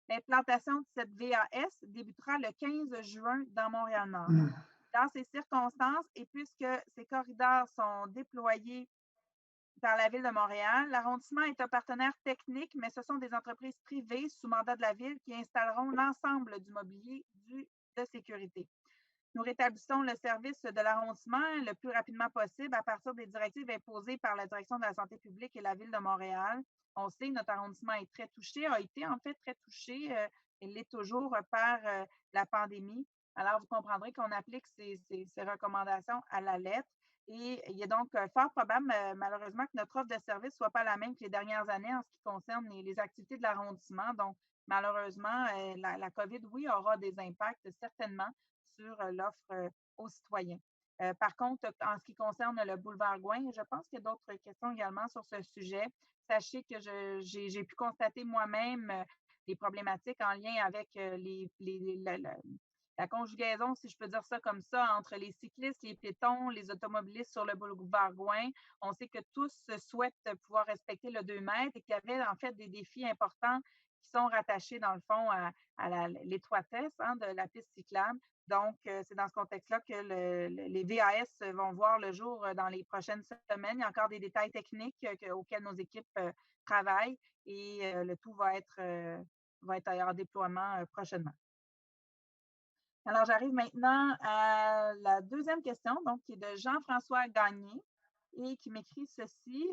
L'implantation de cette VAS débutera le 15 juin dans Montréal-Nord. Dans ces circonstances, et puisque ces corridors sont déployés par la Ville de Montréal, l'arrondissement est un partenaire technique, mais ce sont des entreprises privées sous mandat de la Ville qui installeront l'ensemble du mobilier de sécurité. Nous rétablissons le service de l'arrondissement le plus rapidement possible à partir des directives imposées par la Direction de la santé publique et la Ville de Montréal. On sait que notre arrondissement est très touché, a été en fait très touché, il l'est toujours par la pandémie. Alors, vous comprendrez qu'on applique ces recommandations à la lettre. Et il est donc fort probable, malheureusement, que notre offre de service ne soit pas la même que les dernières années en ce qui concerne les activités de l'arrondissement. Donc, malheureusement, la COVID, oui, aura des impacts certainement sur l'offre aux citoyens. Par contre, en ce qui concerne le boulevard Gouin, je pense qu'il y a d'autres questions également sur ce sujet. Sachez que j'ai pu constater moi-même les problématiques en lien avec la conjugaison, si je peux dire ça comme ça, entre les cyclistes, les piétons, les automobilistes sur le boulevard Gouin. On sait que tous souhaitent pouvoir respecter le 2 mètres et qu'il y avait en fait des défis importants qui sont rattachés dans le fond à l'étroitesse de la piste cyclable. Donc, c'est dans ce contexte-là que les VAS vont voir le jour dans les prochaines semaines. Il y a encore des détails techniques auxquels nos équipes travaillent et le tout va être en déploiement prochainement. Alors, j'arrive maintenant à la deuxième question, donc qui est de Jean-François Gagné et qui m'écrit ceci.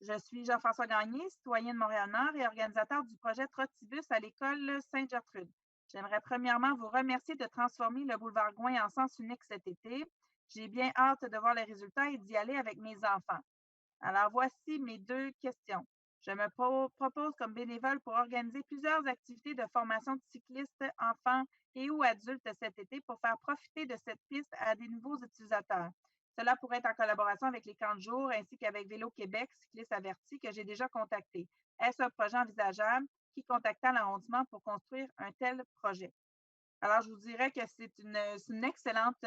Je suis Jean-François Gagné, citoyen de Montréal-Nord et organisateur du projet Trottibus à l'école Sainte-Gertrude. J'aimerais premièrement vous remercier de transformer le boulevard Gouin en sens unique cet été. J'ai bien hâte de voir les résultats et d'y aller avec mes enfants. Alors, voici mes 2 questions. Je me propose comme bénévole pour organiser plusieurs activités de formation de cyclistes, enfants et ou adultes cet été pour faire profiter de cette piste à des nouveaux utilisateurs. Cela pourrait être en collaboration avec les camps de jour ainsi qu'avec Vélo Québec, Cyclistes Avertis, que j'ai déjà contacté. Est-ce un projet envisageable? Qui contacta l'arrondissement pour construire un tel projet? Alors, je vous dirais que c'est une excellente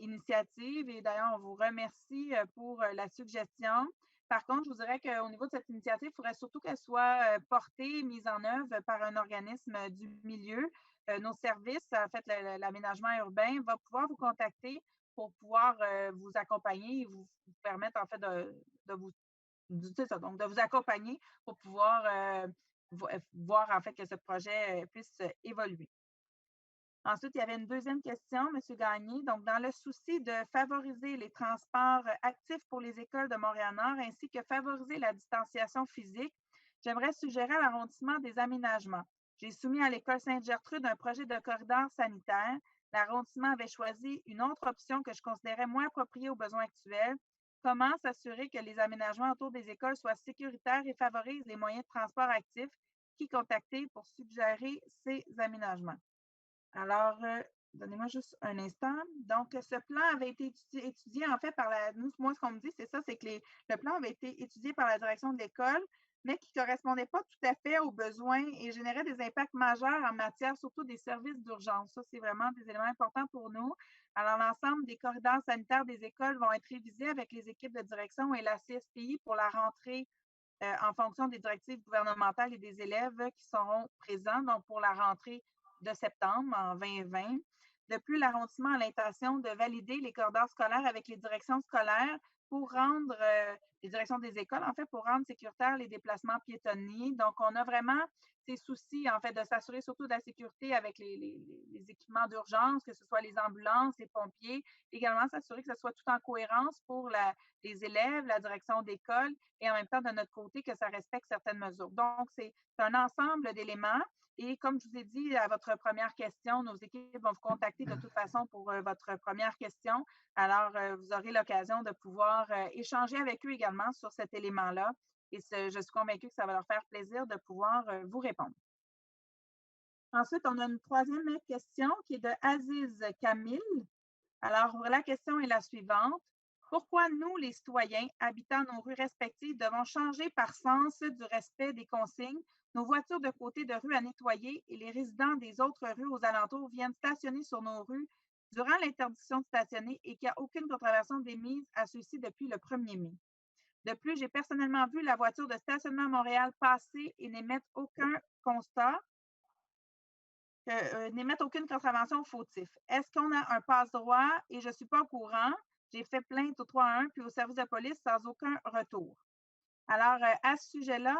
initiative et d'ailleurs, on vous remercie pour la suggestion. Par contre, je vous dirais qu'au niveau de cette initiative, il faudrait surtout qu'elle soit portée, mise en œuvre par un organisme du milieu. Nos services, en fait, l'aménagement urbain, va pouvoir vous contacter pour pouvoir vous accompagner et vous permettre, en fait, de vous, c'est ça, donc de vous accompagner pour pouvoir voir, en fait, que ce projet puisse évoluer. Ensuite, il y avait une 2e question, M. Gagné. Donc, dans le souci de favoriser les transports actifs pour les écoles de Montréal-Nord ainsi que favoriser la distanciation physique, j'aimerais suggérer à l'arrondissement des aménagements. J'ai soumis à l'école Sainte-Gertrude un projet de corridor sanitaire. L'arrondissement avait choisi une autre option que je considérais moins appropriée aux besoins actuels. Comment s'assurer que les aménagements autour des écoles soient sécuritaires et favorisent les moyens de transport actifs? Qui contacter pour suggérer ces aménagements? Alors, donnez-moi juste un instant. Donc, ce plan avait été étudié en fait par moi, ce qu'on me dit, c'est ça, c'est que le plan avait été étudié par la direction de l'école, mais qui ne correspondait pas tout à fait aux besoins et générait des impacts majeurs en matière surtout des services d'urgence. Ça, c'est vraiment des éléments importants pour nous. Alors, l'ensemble des corridors sanitaires des écoles vont être révisés avec les équipes de direction et la CSPI pour la rentrée en fonction des directives gouvernementales et des élèves qui seront présents, donc pour la rentrée de septembre en 2020. De plus, l'arrondissement a l'intention de valider les corridors scolaires avec les directions scolaires pour rendre, les directions des écoles, en fait, pour rendre sécuritaires les déplacements piétonniers. Donc, on a vraiment ces soucis, en fait, de s'assurer surtout de la sécurité avec les équipements d'urgence, que ce soit les ambulances, les pompiers, également s'assurer que ce soit tout en cohérence pour les élèves, la direction d'école et en même temps, de notre côté, que ça respecte certaines mesures. Donc, c'est un ensemble d'éléments. Et comme je vous ai dit à votre première question, nos équipes vont vous contacter de toute façon pour votre première question. Alors, vous aurez l'occasion de pouvoir échanger avec eux également sur cet élément-là. Et je suis convaincue que ça va leur faire plaisir de pouvoir vous répondre. Ensuite, on a une 3e question qui est de Aziz Kamil. Alors, la question est la suivante. Pourquoi nous, les citoyens habitant nos rues respectives, devons changer par sens du respect des consignes, nos voitures de côté de rue à nettoyer et les résidents des autres rues aux alentours viennent stationner sur nos rues durant l'interdiction de stationner et qu'il n'y a aucune contravention d'émise à ceux-ci depuis le 1er mai? De plus, j'ai personnellement vu la voiture de stationnement à Montréal passer et n'émettre aucun constat, n'émettre aucune contravention fautif. Est-ce qu'on a un passe-droit et je ne suis pas au courant? J'ai fait plainte au 311 puis au service de police sans aucun retour. Alors, à ce sujet-là,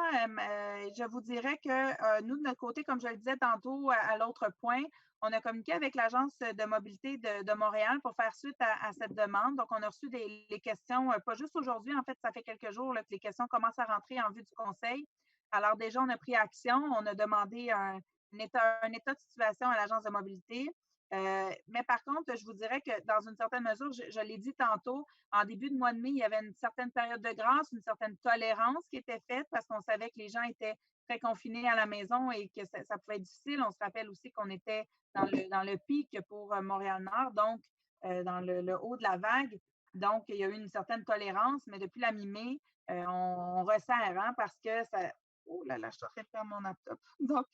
je vous dirais que nous, de notre côté, comme je le disais tantôt à l'autre point, on a communiqué avec l'Agence de mobilité de Montréal pour faire suite à cette demande. Donc, on a reçu les questions, pas juste aujourd'hui, en fait, ça fait quelques jours là, que les questions commencent à rentrer en vue du conseil. Alors, déjà, on a pris action, on a demandé un état de situation à l'Agence de mobilité. Mais par contre, je vous dirais que dans une certaine mesure, je l'ai dit tantôt, en début de mois de mai, il y avait une certaine période de grâce, une certaine tolérance qui était faite parce qu'on savait que les gens étaient très confinés à la maison et que ça pouvait être difficile. On se rappelle aussi qu'on était dans le pic pour Montréal-Nord, donc dans le haut de la vague. Donc, il y a eu une certaine tolérance, mais depuis la mi-mai, on resserre parce que ça. Oh là là, je suis en train de perdre mon laptop. Donc,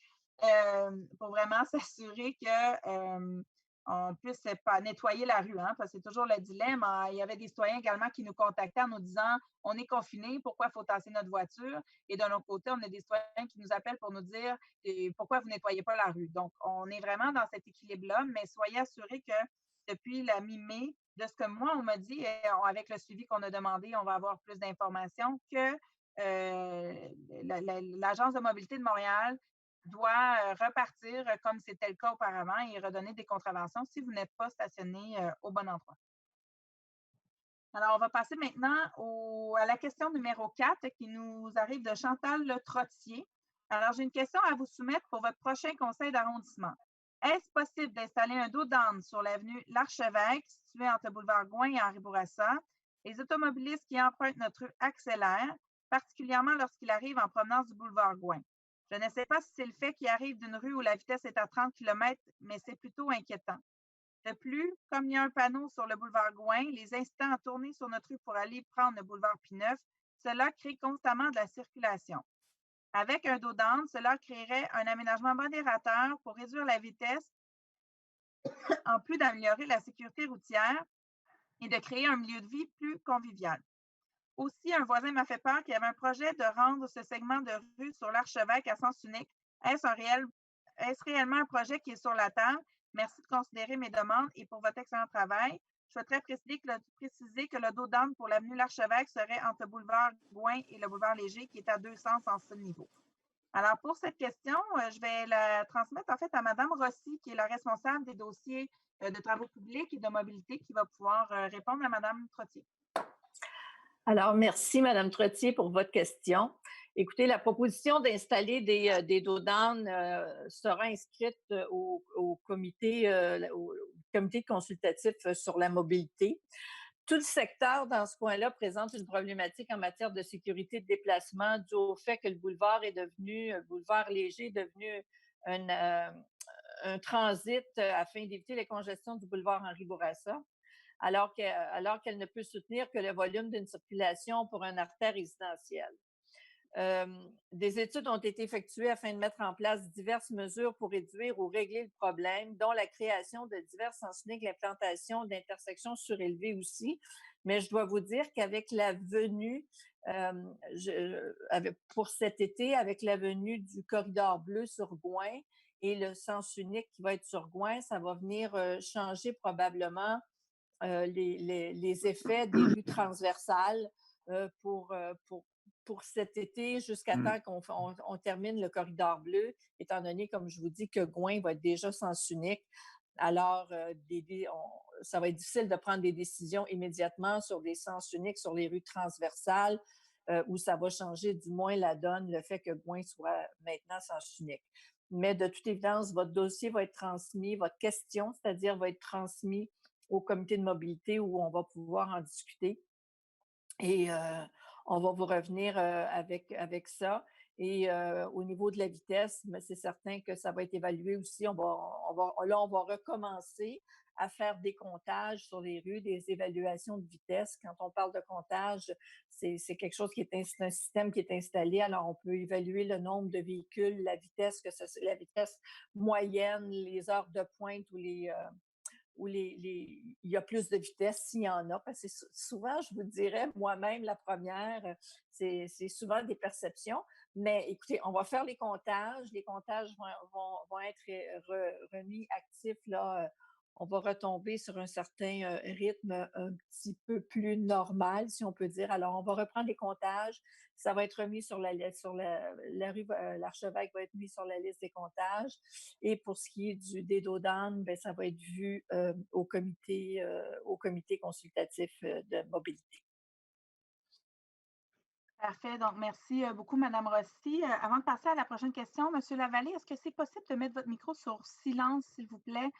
pour vraiment s'assurer que on puisse pas nettoyer la rue, parce que c'est toujours le dilemme. Il y avait des citoyens également qui nous contactaient en nous disant « On est confinés, pourquoi il faut tasser notre voiture? » Et de l'autre côté, on a des citoyens qui nous appellent pour nous dire « Pourquoi vous ne nettoyez pas la rue? » Donc, on est vraiment dans cet équilibre-là, mais soyez assurés que depuis la mi-mai, de ce que moi, on m'a dit, avec le suivi qu'on a demandé, on va avoir plus d'informations, que l'Agence de mobilité de Montréal doit repartir comme c'était le cas auparavant et redonner des contraventions si vous n'êtes pas stationné au bon endroit. Alors, on va passer maintenant à la question numéro 4 qui nous arrive de Chantal Le Trottier. Alors, j'ai une question à vous soumettre pour votre prochain conseil d'arrondissement. Est-ce possible d'installer un dos d'âne sur l'avenue L'Archevêque, située entre boulevard Gouin et Henri Bourassa? Les automobilistes qui empruntent notre rue accélèrent, particulièrement lorsqu'ils arrivent en provenance du boulevard Gouin. Je ne sais pas si c'est le fait qu'ils arrivent d'une rue où la vitesse est à 30 km, mais c'est plutôt inquiétant. De plus, comme il y a un panneau sur le boulevard Gouin, les incitant à tourner sur notre rue pour aller prendre le boulevard P9, cela crée constamment de la circulation. Avec un dos d'âne, cela créerait un aménagement modérateur pour réduire la vitesse, en plus d'améliorer la sécurité routière et de créer un milieu de vie plus convivial. Aussi, un voisin m'a fait peur qu'il y avait un projet de rendre ce segment de rue sur l'Archevêque à sens unique. Est-ce réellement un projet qui est sur la table? Merci de considérer mes demandes et pour votre excellent travail. Je souhaiterais préciser que le dos d'âne pour l'avenue L'Archevêque serait entre le boulevard Gouin et le boulevard Léger, qui est à deux sens en ce niveau. Alors, pour cette question, je vais la transmettre en fait à Mme Rossi, qui est la responsable des dossiers de travaux publics et de mobilité, qui va pouvoir répondre à Mme Trottier. Alors, merci, Mme Trottier, pour votre question. Écoutez, la proposition d'installer des dos d'âne sera inscrite au comité consultatif sur la mobilité. Tout le secteur dans ce coin-là présente une problématique en matière de sécurité de déplacement dû au fait que le boulevard Léger est devenu un transit afin d'éviter les congestions du boulevard Henri Bourassa. Alors qu'elle ne peut soutenir que le volume d'une circulation pour une artère résidentielle. Des études ont été effectuées afin de mettre en place diverses mesures pour réduire ou régler le problème, dont la création de divers sens uniques, l'implantation d'intersections surélevées aussi. Mais je dois vous dire qu'avec la venue, pour cet été, avec la venue du corridor bleu sur Gouin et le sens unique qui va être sur Gouin, ça va venir changer probablement les effets des rues transversales pour cet été jusqu'à temps qu'on termine le corridor bleu, étant donné, comme je vous dis, que Gouin va être déjà sens unique. Alors, ça va être difficile de prendre des décisions immédiatement sur des sens uniques, sur les rues transversales, où ça va changer du moins la donne, le fait que Gouin soit maintenant sens unique. Mais de toute évidence, votre dossier va être transmis, votre question, c'est-à-dire va être transmis au comité de mobilité où on va pouvoir en discuter. Et on va vous revenir avec ça. Et au niveau de la vitesse, mais c'est certain que ça va être évalué aussi. On va recommencer à faire des comptages sur les rues, des évaluations de vitesse. Quand on parle de comptage, c'est quelque chose c'est un système qui est installé. Alors, on peut évaluer le nombre de véhicules, la vitesse moyenne, les heures de pointe où il y a plus de vitesse s'il y en a. Parce que souvent, je vous dirais, moi-même, la première, c'est souvent des perceptions. Mais écoutez, on va faire les comptages. Les comptages vont être remis actifs. Là, on va retomber sur un certain rythme un petit peu plus normal, si on peut dire. Alors, on va reprendre les comptages. Ça va être remis sur la rue L'Archevêque va être mis sur la liste des comptages. Et pour ce qui est des dos d'âne, ça va être vu au comité consultatif de mobilité. Parfait. Donc, merci beaucoup, Mme Rossi. Avant de passer à la prochaine question, M. Lavallée, est-ce que c'est possible de mettre votre micro sur silence, s'il vous plaît,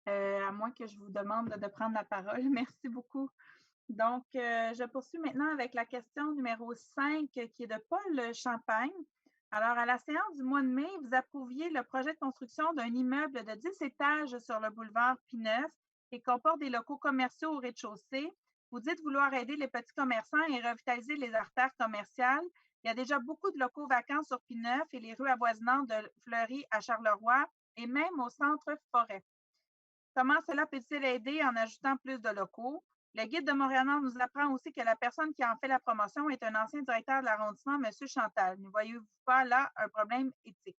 à moins que je vous demande de prendre la parole? Merci beaucoup. Donc, je poursuis maintenant avec la question numéro 5, qui est de Paul Champagne. Alors, à la séance du mois de mai, vous approuviez le projet de construction d'un immeuble de 10 étages sur le boulevard P9 qui comporte des locaux commerciaux au rez-de-chaussée. Vous dites vouloir aider les petits commerçants et revitaliser les artères commerciales. Il y a déjà beaucoup de locaux vacants sur P9 et les rues avoisinantes de Fleury à Charleroi et même au centre Forêt. Comment cela peut-il aider en ajoutant plus de locaux? Le guide de Montréal-Nord nous apprend aussi que la personne qui en fait la promotion est un ancien directeur de l'arrondissement, M. Chantal. Ne voyez-vous pas là un problème éthique?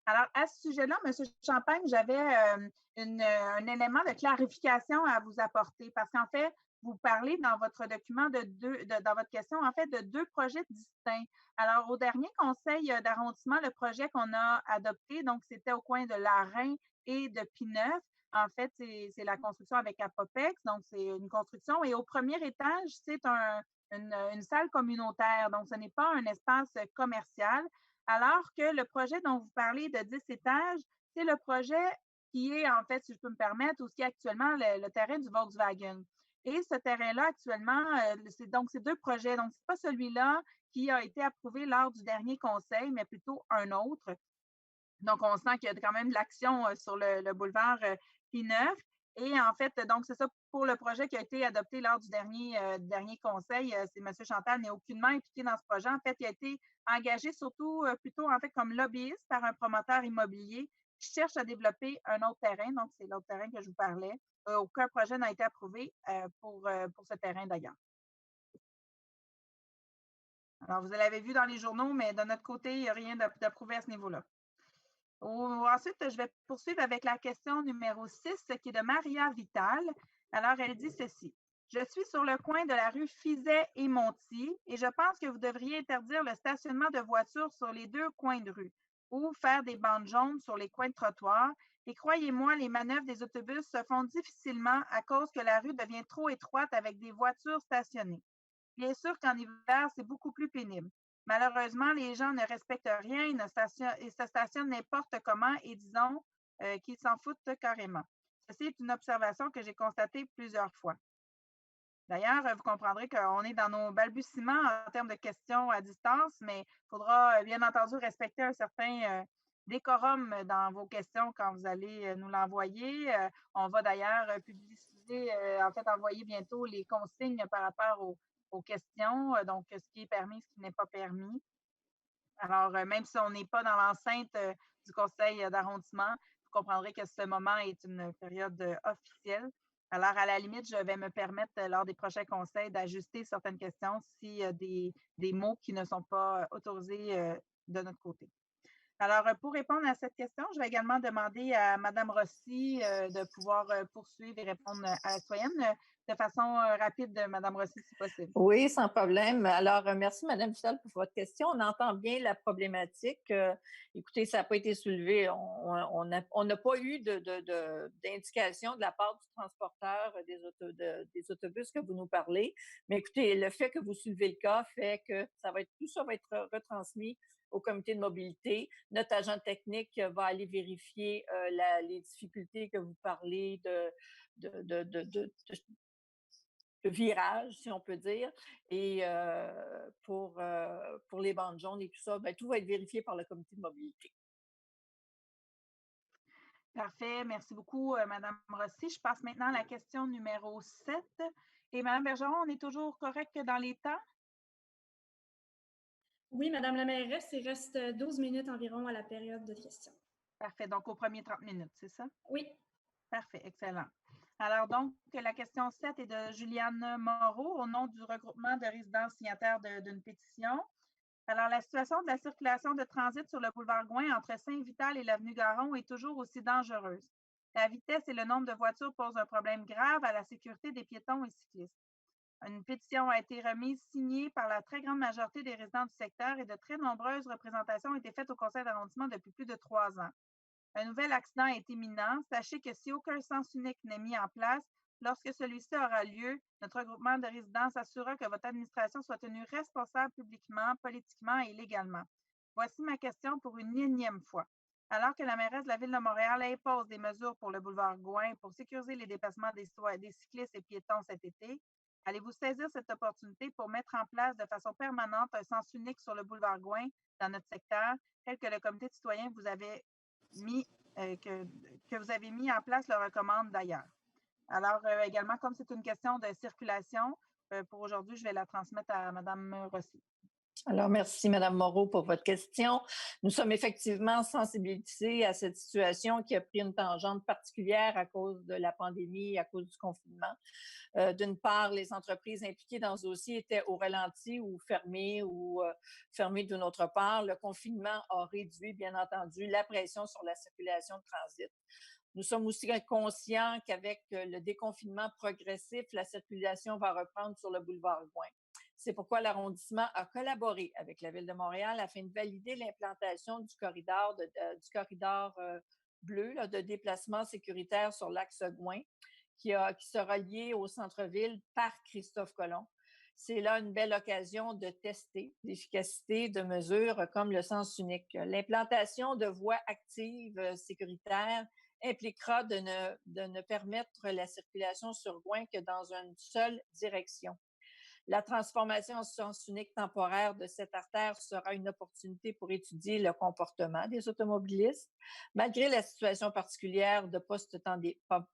Alors, à ce sujet-là, M. Champagne, j'avais un élément de clarification à vous apporter parce qu'en fait, vous parlez dans votre document dans votre question, en fait, de deux projets distincts. Alors, au dernier conseil d'arrondissement, le projet qu'on a adopté, donc c'était au coin de Larain et de P9, En fait, c'est la construction avec Apopex, donc c'est une construction. Et au premier étage, c'est une salle communautaire, donc ce n'est pas un espace commercial. Alors que le projet dont vous parlez de 10 étages, c'est le projet qui est, en fait, si je peux me permettre, ou ce qui est actuellement le terrain du Volkswagen. Et ce terrain-là, actuellement, c'est deux projets. Donc, ce n'est pas celui-là qui a été approuvé lors du dernier conseil, mais plutôt un autre. Donc, on sent qu'il y a quand même de l'action sur le boulevard P9. Et en fait, donc, c'est ça pour le projet qui a été adopté lors du dernier conseil. C'est M. Chantal n'est aucunement impliqué dans ce projet. En fait, il a été engagé surtout plutôt en fait comme lobbyiste par un promoteur immobilier qui cherche à développer un autre terrain. Donc, c'est l'autre terrain que je vous parlais. Aucun projet n'a été approuvé pour ce terrain d'ailleurs. Alors, vous l'avez vu dans les journaux, mais de notre côté, il n'y a rien d'approuvé à ce niveau-là. Ensuite, je vais poursuivre avec la question numéro 6, qui est de Maria Vital. Alors, elle dit ceci. Je suis sur le coin de la rue Fizet et Monti et je pense que vous devriez interdire le stationnement de voitures sur les deux coins de rue ou faire des bandes jaunes sur les coins de trottoir. Et croyez-moi, les manœuvres des autobus se font difficilement à cause que la rue devient trop étroite avec des voitures stationnées. Bien sûr qu'en hiver, c'est beaucoup plus pénible. Malheureusement, les gens ne respectent rien et se stationnent n'importe comment et disons qu'ils s'en foutent carrément. Ceci est une observation que j'ai constatée plusieurs fois. D'ailleurs, vous comprendrez qu'on est dans nos balbutiements en termes de questions à distance, mais il faudra bien entendu respecter un certain décorum dans vos questions quand vous allez nous l'envoyer. On va d'ailleurs publiciser, en fait, envoyer bientôt les consignes par rapport aux questions, donc ce qui est permis, ce qui n'est pas permis. Alors, même si on n'est pas dans l'enceinte du conseil d'arrondissement, vous comprendrez que ce moment est une période officielle. Alors, à la limite, je vais me permettre, lors des prochains conseils, d'ajuster certaines questions s'il y a des mots qui ne sont pas autorisés de notre côté. Alors, pour répondre à cette question, je vais également demander à Mme Rossi de pouvoir poursuivre et répondre à la citoyenne de façon rapide, Mme Rossi, si possible. Oui, sans problème. Alors, merci, Mme Vital, pour votre question. On entend bien la problématique. Écoutez, ça n'a pas été soulevé. On n'a pas eu d'indication de la part du transporteur des autobus que vous nous parlez. Mais écoutez, le fait que vous soulevez le cas fait que tout ça va être retransmis au comité de mobilité. Notre agent technique va aller vérifier les difficultés que vous parlez de virage, si on peut dire. Et pour les bandes jaunes et tout ça, tout va être vérifié par le comité de mobilité. Parfait. Merci beaucoup, Mme Rossi. Je passe maintenant à la question numéro 7. Et Mme Bergeron, on est toujours correct dans les temps? Oui, Madame la mairesse, il reste 12 minutes environ à la période de questions. Parfait. Donc, aux premiers 30 minutes, c'est ça? Oui. Parfait. Excellent. Alors, donc, la question 7 est de Juliane Moreau au nom du regroupement de résidents signataires d'une pétition. Alors, la situation de la circulation de transit sur le boulevard Gouin entre Saint-Vital et l'avenue Garon est toujours aussi dangereuse. La vitesse et le nombre de voitures posent un problème grave à la sécurité des piétons et cyclistes. Une pétition a été remise, signée par la très grande majorité des résidents du secteur et de très nombreuses représentations ont été faites au conseil d'arrondissement depuis plus de 3 ans. Un nouvel accident est imminent. Sachez que si aucun sens unique n'est mis en place, lorsque celui-ci aura lieu, notre regroupement de résidents s'assurera que votre administration soit tenue responsable publiquement, politiquement et légalement. Voici ma question pour une énième fois. Alors que la mairesse de la Ville de Montréal impose des mesures pour le boulevard Gouin pour sécuriser les dépassements des cyclistes et piétons cet été, allez-vous saisir cette opportunité pour mettre en place de façon permanente un sens unique sur le boulevard Gouin dans notre secteur, tel que le comité de citoyens que vous avez mis en place le recommande d'ailleurs. Alors, également, comme c'est une question de circulation, pour aujourd'hui, je vais la transmettre à Mme Rossi. Alors, merci, Mme Moreau, pour votre question. Nous sommes effectivement sensibilisés à cette situation qui a pris une tangente particulière à cause de la pandémie, à cause du confinement. D'une part, les entreprises impliquées dans ce dossier étaient au ralenti ou fermées d'une autre part. Le confinement a réduit, bien entendu, la pression sur la circulation de transit. Nous sommes aussi conscients qu'avec le déconfinement progressif, la circulation va reprendre sur le boulevard Gouin. C'est pourquoi l'arrondissement a collaboré avec la Ville de Montréal afin de valider l'implantation du corridor bleu là, de déplacement sécuritaire sur l'axe Gouin qui sera lié au centre-ville par Christophe Colomb. C'est là une belle occasion de tester l'efficacité de mesures comme le sens unique. L'implantation de voies actives sécuritaires impliquera de ne permettre la circulation sur Gouin que dans une seule direction. La transformation en sens unique temporaire de cette artère sera une opportunité pour étudier le comportement des automobilistes, malgré la situation particulière de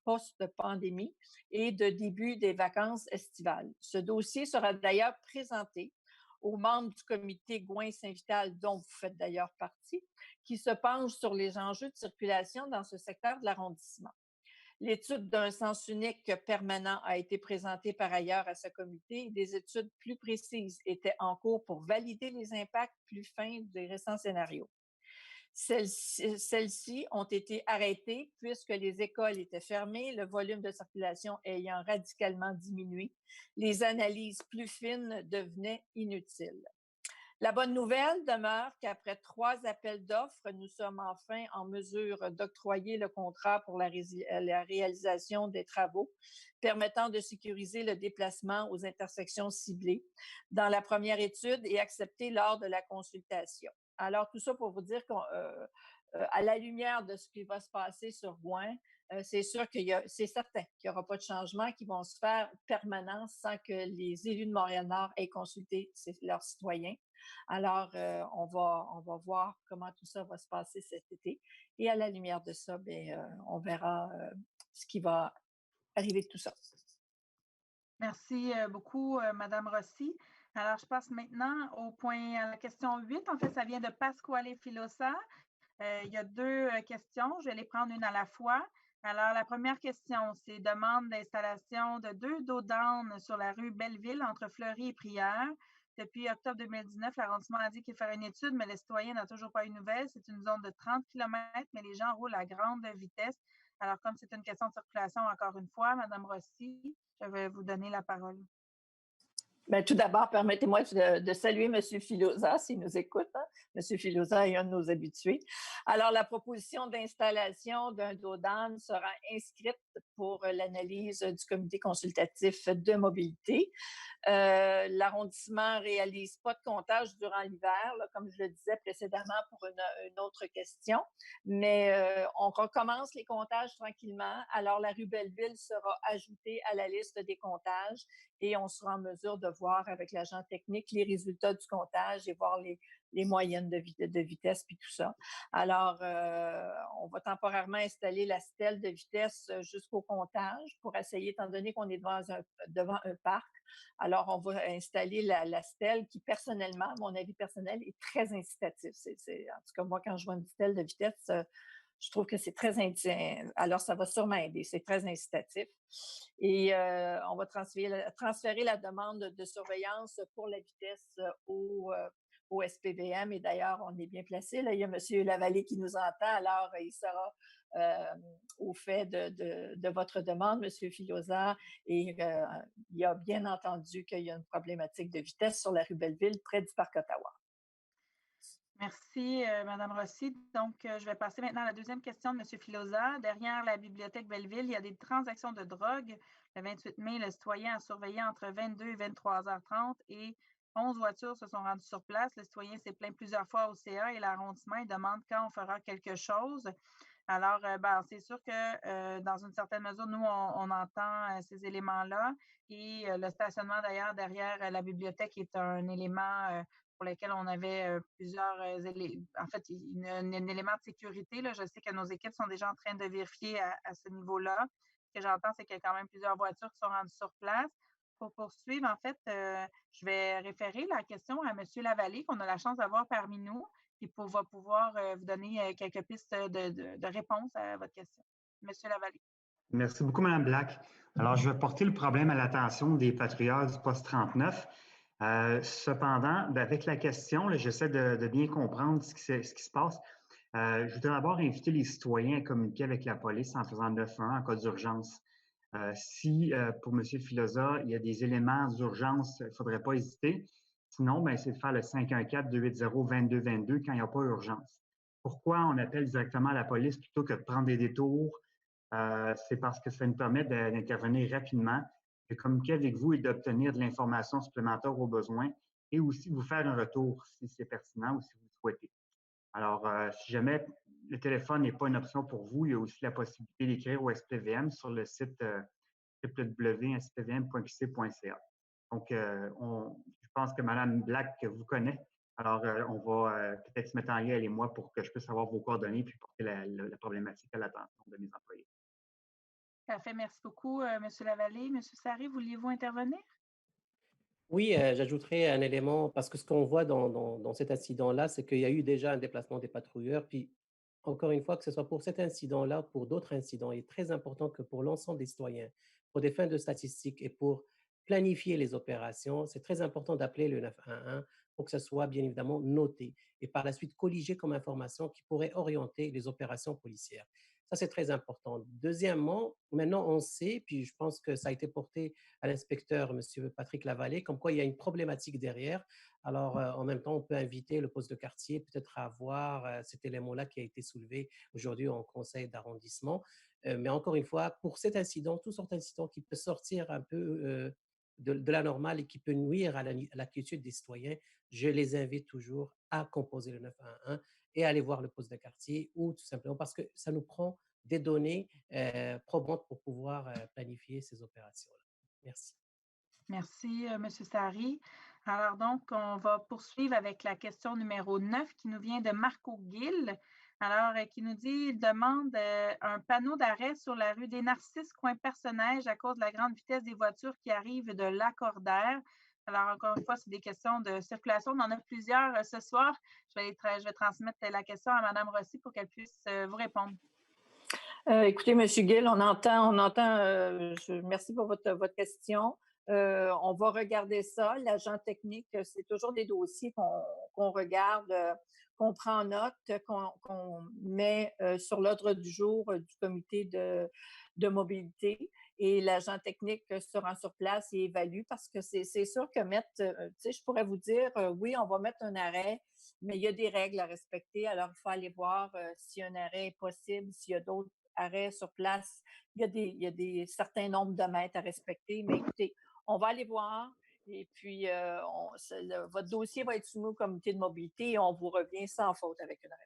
post-pandémie et de début des vacances estivales. Ce dossier sera d'ailleurs présenté aux membres du comité Gouin-Saint-Vital, dont vous faites d'ailleurs partie, qui se penche sur les enjeux de circulation dans ce secteur de l'arrondissement. L'étude d'un sens unique permanent a été présentée par ailleurs à ce comité et des études plus précises étaient en cours pour valider les impacts plus fins des récents scénarios. Celles-ci ont été arrêtées puisque les écoles étaient fermées, le volume de circulation ayant radicalement diminué. Les analyses plus fines devenaient inutiles. La bonne nouvelle demeure qu'après 3 appels d'offres, nous sommes enfin en mesure d'octroyer le contrat pour la réalisation des travaux permettant de sécuriser le déplacement aux intersections ciblées dans la première étude et accepté lors de la consultation. Alors, tout ça pour vous dire qu'à la lumière de ce qui va se passer sur Gouin, c'est sûr c'est certain qu'il n'y aura pas de changements qui vont se faire permanents sans que les élus de Montréal-Nord aient consulté leurs citoyens. Alors, on va voir comment tout ça va se passer cet été. Et à la lumière de ça, on verra ce qui va arriver de tout ça. Merci beaucoup, Mme Rossi. Alors, je passe maintenant à la question 8. En fait, ça vient de Pasquale Filosa. Il y a 2 questions. Je vais les prendre une à la fois. Alors, la première question, c'est demande d'installation de 2 dos down sur la rue Belleville entre Fleury et Prière. Depuis octobre 2019, l'arrondissement a dit qu'il ferait une étude, mais les citoyens n'ont toujours pas eu de nouvelles. C'est une zone de 30 km, mais les gens roulent à grande vitesse. Alors, comme c'est une question de circulation, encore une fois, Mme Rossi, je vais vous donner la parole. Bien, tout d'abord, permettez-moi de saluer M. Filosa, s'il nous écoute. Hein? M. Filosa est un de nos habitués. Alors, la proposition d'installation d'un dos down sera inscrite pour l'analyse du comité consultatif de mobilité. L'arrondissement ne réalise pas de comptage durant l'hiver, comme je le disais précédemment pour une autre question, mais on recommence les comptages tranquillement. Alors, la rue Belleville sera ajoutée à la liste des comptages et on sera en mesure de voir avec l'agent technique les résultats du comptage et voir les moyennes de vitesse puis tout ça. Alors, on va temporairement installer la stèle de vitesse jusqu'au comptage pour essayer, étant donné qu'on est devant un parc. Alors, on va installer la stèle qui, personnellement, mon avis personnel, est très incitatif. En tout cas, moi, quand je vois une stèle de vitesse, je trouve que c'est très incitatif. Alors, ça va sûrement aider. C'est très incitatif. Et on va transférer la demande de surveillance pour la vitesse au SPVM. Et d'ailleurs, on est bien placé. Là, il y a M. Lavallée qui nous entend. Alors, il sera au fait de votre demande, M. Filosa. Et il a bien entendu qu'il y a une problématique de vitesse sur la rue Belleville, près du Parc Ottawa. Merci, Mme Rossi. Donc, je vais passer maintenant à la deuxième question de M. Filosa. Derrière la bibliothèque Belleville, il y a des transactions de drogue. Le 28 mai, le citoyen a surveillé entre 22 et 23h30 et 11 voitures se sont rendues sur place. Le citoyen s'est plaint plusieurs fois au CA et l'arrondissement. Il demande quand on fera quelque chose. Alors, c'est sûr que dans une certaine mesure, nous, on entend ces éléments-là. Et le stationnement, d'ailleurs, derrière la bibliothèque est un élément pour lesquels on avait plusieurs éléments. En fait, un élément de sécurité. Là. Je sais que nos équipes sont déjà en train de vérifier à ce niveau-là. Ce que j'entends, c'est qu'il y a quand même plusieurs voitures qui sont rendues sur place. Pour poursuivre, en fait, je vais référer la question à M. Lavallée, qu'on a la chance d'avoir parmi nous, qui va pouvoir vous donner quelques pistes de réponse à votre question. M. Lavallée. Merci beaucoup, Mme Black. Alors, je vais porter le problème à l'attention des patrouilleurs du poste 39. Cependant, avec la question, j'essaie de bien comprendre ce qui se passe. Je voudrais d'abord inviter les citoyens à communiquer avec la police en faisant 911 en cas d'urgence. Si, pour M. Filosa, il y a des éléments d'urgence, il ne faudrait pas hésiter. Sinon, c'est de faire le 514-280-2222 quand il n'y a pas d'urgence. Pourquoi on appelle directement la police plutôt que de prendre des détours? C'est parce que ça nous permet d'intervenir rapidement, de communiquer avec vous et d'obtenir de l'information supplémentaire au besoin et aussi vous faire un retour si c'est pertinent ou si vous le souhaitez. Alors, si jamais le téléphone n'est pas une option pour vous, il y a aussi la possibilité d'écrire au SPVM sur le site www.spvm.qc.ca. Donc, je pense que Mme Black vous connaît. Alors, on va peut-être se mettre en lien, elle et moi, pour que je puisse avoir vos coordonnées puis porter la problématique à l'attention de mes employés. Parfait, merci beaucoup, M. Lavallée. M. Sarré, vouliez-vous intervenir? Oui, j'ajouterais un élément, parce que ce qu'on voit dans cet incident-là, c'est qu'il y a eu déjà un déplacement des patrouilleurs. Puis, encore une fois, que ce soit pour cet incident-là, pour d'autres incidents, il est très important que pour l'ensemble des citoyens, pour des fins de statistiques et pour planifier les opérations, c'est très important d'appeler le 911 pour que ce soit bien évidemment noté et par la suite colligé comme information qui pourrait orienter les opérations policières. Ça, c'est très important. Deuxièmement, maintenant, on sait, puis je pense que ça a été porté à l'inspecteur, M. Patrick Lavallée, comme quoi il y a une problématique derrière. Alors, en même temps, on peut inviter le poste de quartier peut-être à voir cet élément-là qui a été soulevé aujourd'hui en conseil d'arrondissement. Mais encore une fois, pour cet incident, tout sort d'incident qui peut sortir un peu de la normale et qui peut nuire à la quiétude des citoyens, je les invite toujours à composer le 911 et aller voir le poste de quartier ou tout simplement parce que ça nous prend des données probantes pour pouvoir planifier ces opérations-là. Merci. Merci, M. Sarri. Alors donc, on va poursuivre avec la question numéro 9 qui nous vient de Marco Gill. Alors, qui nous dit, il demande un panneau d'arrêt sur la rue des Narcisses, coin Personnage, à cause de la grande vitesse des voitures qui arrivent de Lacordaire. Alors, encore une fois, c'est des questions de circulation. On en a plusieurs ce soir. Je vais transmettre la question à Mme Rossi pour qu'elle puisse vous répondre. Écoutez, M. Gill, merci pour votre question. On va regarder ça. L'agent technique, c'est toujours des dossiers qu'on regarde, qu'on prend en note, qu'on met sur l'ordre du jour du comité de mobilité. Et l'agent technique se rend sur place et évalue parce que c'est sûr que je pourrais vous dire, oui, on va mettre un arrêt, mais il y a des règles à respecter. Alors, il faut aller voir si un arrêt est possible, s'il y a d'autres arrêts sur place. Il y a des certains nombres de mètres à respecter. Mais écoutez, on va aller voir et puis votre dossier va être soumis au comité de mobilité et on vous revient sans faute avec une réponse.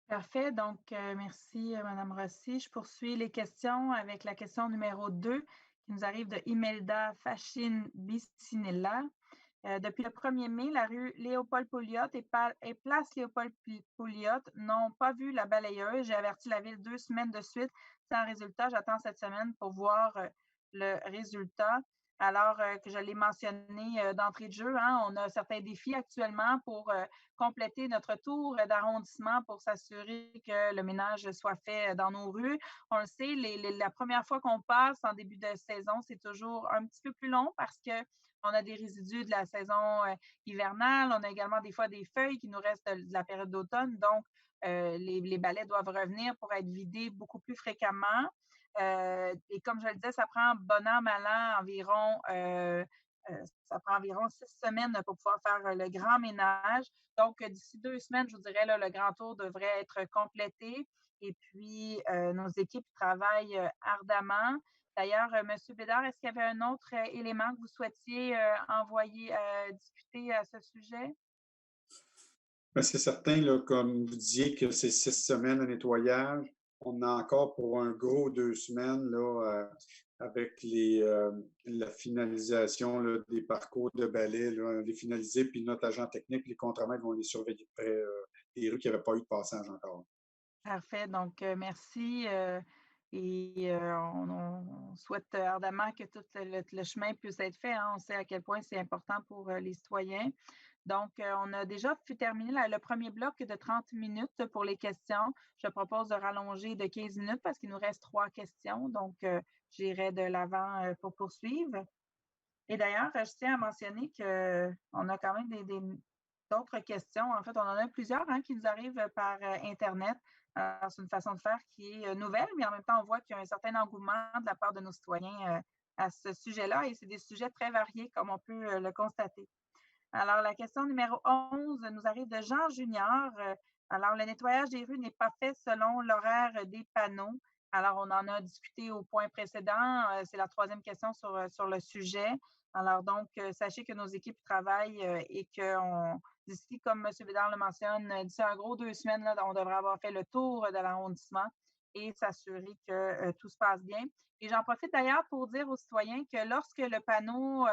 Parfait. Donc, merci, Mme Rossi. Je poursuis les questions avec la question numéro 2 qui nous arrive de Imelda Fachin-Bicinella. Depuis le 1er mai, la rue Léopold-Pouliot et place Léopold-Pouliot n'ont pas vu la balayeuse. J'ai averti la ville 2 semaines de suite. Sans résultat, j'attends cette semaine pour voir le résultat. Alors que je l'ai mentionné d'entrée de jeu, on a certains défis actuellement pour compléter notre tour d'arrondissement pour s'assurer que le ménage soit fait dans nos rues. On le sait, la première fois qu'on passe en début de saison, c'est toujours un petit peu plus long parce qu'on a des résidus de la saison hivernale. On a également des fois des feuilles qui nous restent de la période d'automne. Donc, les balais doivent revenir pour être vidés beaucoup plus fréquemment. Et comme je le disais, ça prend bon an, mal an, ça prend environ 6 semaines pour pouvoir faire le grand ménage. Donc, d'ici 2 semaines, je vous dirais, là, le grand tour devrait être complété. Et puis, nos équipes travaillent ardemment. D'ailleurs, M. Bédard, est-ce qu'il y avait un autre élément que vous souhaitiez discuter à ce sujet? Ben, c'est certain, là, comme vous disiez, que c'est 6 semaines de nettoyage. On a encore pour un gros 2 semaines là, avec la finalisation là, des parcours de balai, là, les finaliser, puis notre agent technique, les contremaîtres vont les surveiller de près des rues qui n'avaient pas eu de passage encore. Parfait. Donc, merci. On souhaite ardemment que tout le chemin puisse être fait. On sait à quel point c'est important pour les citoyens. Donc, on a déjà pu terminer le premier bloc de 30 minutes pour les questions. Je propose de rallonger de 15 minutes parce qu'il nous reste 3 questions. Donc, j'irai de l'avant pour poursuivre. Et d'ailleurs, je tiens à mentionner qu'on a quand même d'autres questions. En fait, on en a plusieurs qui nous arrivent par Internet. C'est une façon de faire qui est nouvelle, mais en même temps, on voit qu'il y a un certain engouement de la part de nos citoyens à ce sujet-là et c'est des sujets très variés, comme on peut le constater. Alors, la question numéro 11 nous arrive de Jean Junior. Alors, le nettoyage des rues n'est pas fait selon l'horaire des panneaux. Alors, on en a discuté au point précédent. C'est la troisième question sur le sujet. Alors, donc, sachez que nos équipes travaillent et qu'on, d'ici, comme M. Bédard le mentionne, d'ici un gros 2 semaines, là, on devrait avoir fait le tour de l'arrondissement et s'assurer que tout se passe bien. Et j'en profite d'ailleurs pour dire aux citoyens que lorsque le panneau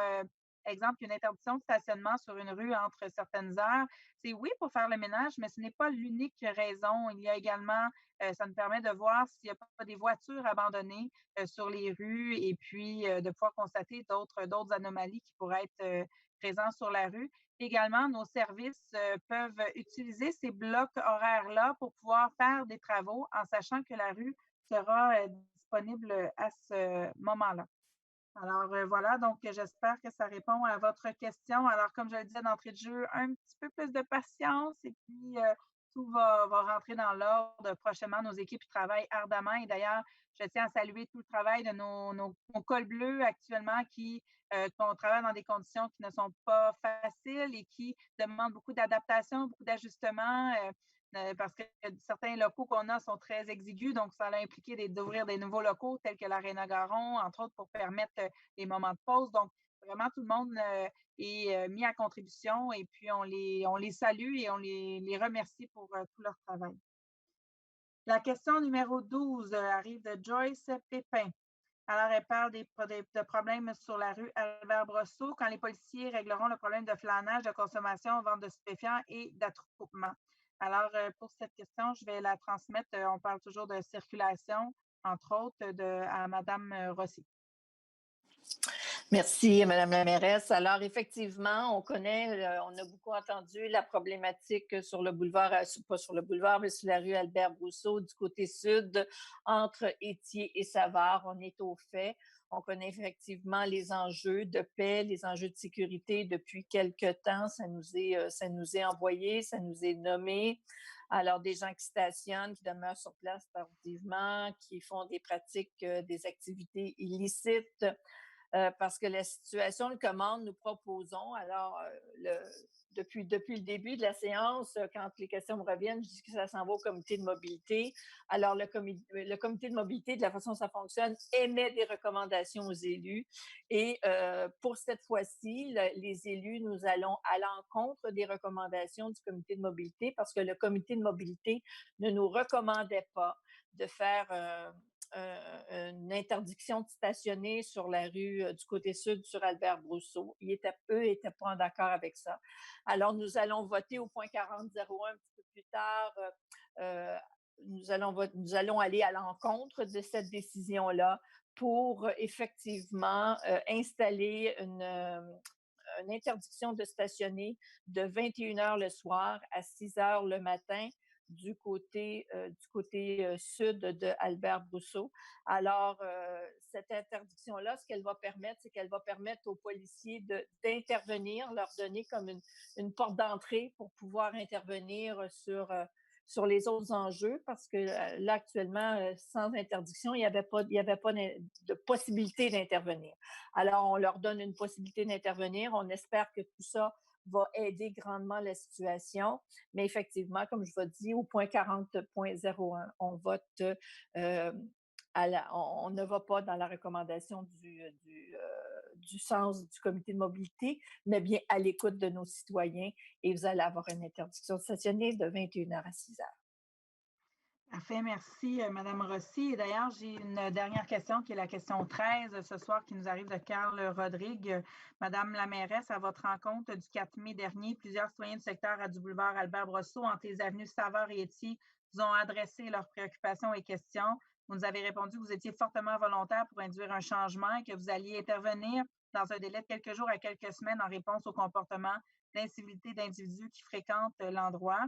exemple, une interdiction de stationnement sur une rue entre certaines heures, c'est oui pour faire le ménage, mais ce n'est pas l'unique raison. Il y a également, ça nous permet de voir s'il n'y a pas des voitures abandonnées sur les rues et puis de pouvoir constater d'autres anomalies qui pourraient être présentes sur la rue. Également, nos services peuvent utiliser ces blocs horaires-là pour pouvoir faire des travaux en sachant que la rue sera disponible à ce moment-là. Alors voilà, donc j'espère que ça répond à votre question. Alors, comme je le disais d'entrée de jeu, un petit peu plus de patience et puis tout va rentrer dans l'ordre prochainement. Nos équipes travaillent ardemment et d'ailleurs, je tiens à saluer tout le travail de nos cols bleus actuellement qu'on travaille dans des conditions qui ne sont pas faciles et qui demandent beaucoup d'adaptation, beaucoup d'ajustements. Parce que certains locaux qu'on a sont très exigus, donc ça a impliqué d'ouvrir des nouveaux locaux tels que l'Aréna Garon, entre autres pour permettre les moments de pause. Donc, vraiment, tout le monde est mis à contribution et puis on les salue et on les remercie pour tout leur travail. La question numéro 12 arrive de Joyce Pépin. Alors, elle parle de problèmes sur la rue Albert-Brosseau quand les policiers régleront le problème de flânage, de consommation, vente de stupéfiants et d'attroupement. Alors, pour cette question, je vais la transmettre. On parle toujours de circulation, entre autres, à Mme Rossi. Merci, Mme la mairesse. Alors, effectivement, on a beaucoup entendu la problématique sur le boulevard, pas sur le boulevard, mais sur la rue Albert-Brousseau, du côté sud, entre Étier et Savard. On est au fait. On connaît effectivement les enjeux de paix, les enjeux de sécurité depuis quelque temps. Ça nous est envoyé, ça nous est nommé. Alors, des gens qui stationnent, qui demeurent sur place tardivement, qui font des pratiques, des activités illicites. Parce que la situation le commande, nous proposons. Alors, depuis le début de la séance, quand les questions me reviennent, je dis que ça s'en va au comité de mobilité. Alors, le comité de mobilité, de la façon dont ça fonctionne, émet des recommandations aux élus. Et pour cette fois-ci, les élus, nous allons à l'encontre des recommandations du comité de mobilité parce que le comité de mobilité ne nous recommandait pas de faire une interdiction de stationner sur la rue du côté sud sur Albert-Brousseau. Eux étaient pas d'accord avec ça. Alors, nous allons voter au point 40.01 un petit peu plus tard. Nous allons aller à l'encontre de cette décision-là pour effectivement installer une interdiction de stationner de 21h le soir à 6h le matin du côté sud de Albert-Brousseau. Alors, cette interdiction-là, ce qu'elle va permettre, c'est qu'elle va permettre aux policiers d'intervenir, leur donner comme une porte d'entrée pour pouvoir intervenir sur les autres enjeux, parce que là, actuellement, sans interdiction, il n'y avait pas de possibilité d'intervenir. Alors, on leur donne une possibilité d'intervenir. On espère que tout ça va aider grandement la situation. Mais effectivement, comme je vous dis, au point 40.01, on vote, on ne va pas dans la recommandation du sens du comité de mobilité, mais bien à l'écoute de nos citoyens et vous allez avoir une interdiction de stationner de 21h à 6h. Parfait, merci Mme Rossi. Et d'ailleurs, j'ai une dernière question qui est la question 13 ce soir qui nous arrive de Carl Rodrigue. Madame la mairesse, à votre rencontre du 4 mai dernier, plusieurs citoyens du secteur du boulevard Albert-Brosseau entre les avenues Savard et Étier vous ont adressé leurs préoccupations et questions. Vous nous avez répondu que vous étiez fortement volontaire pour induire un changement et que vous alliez intervenir dans un délai de quelques jours à quelques semaines en réponse au comportement d'incivilité d'individus qui fréquentent l'endroit.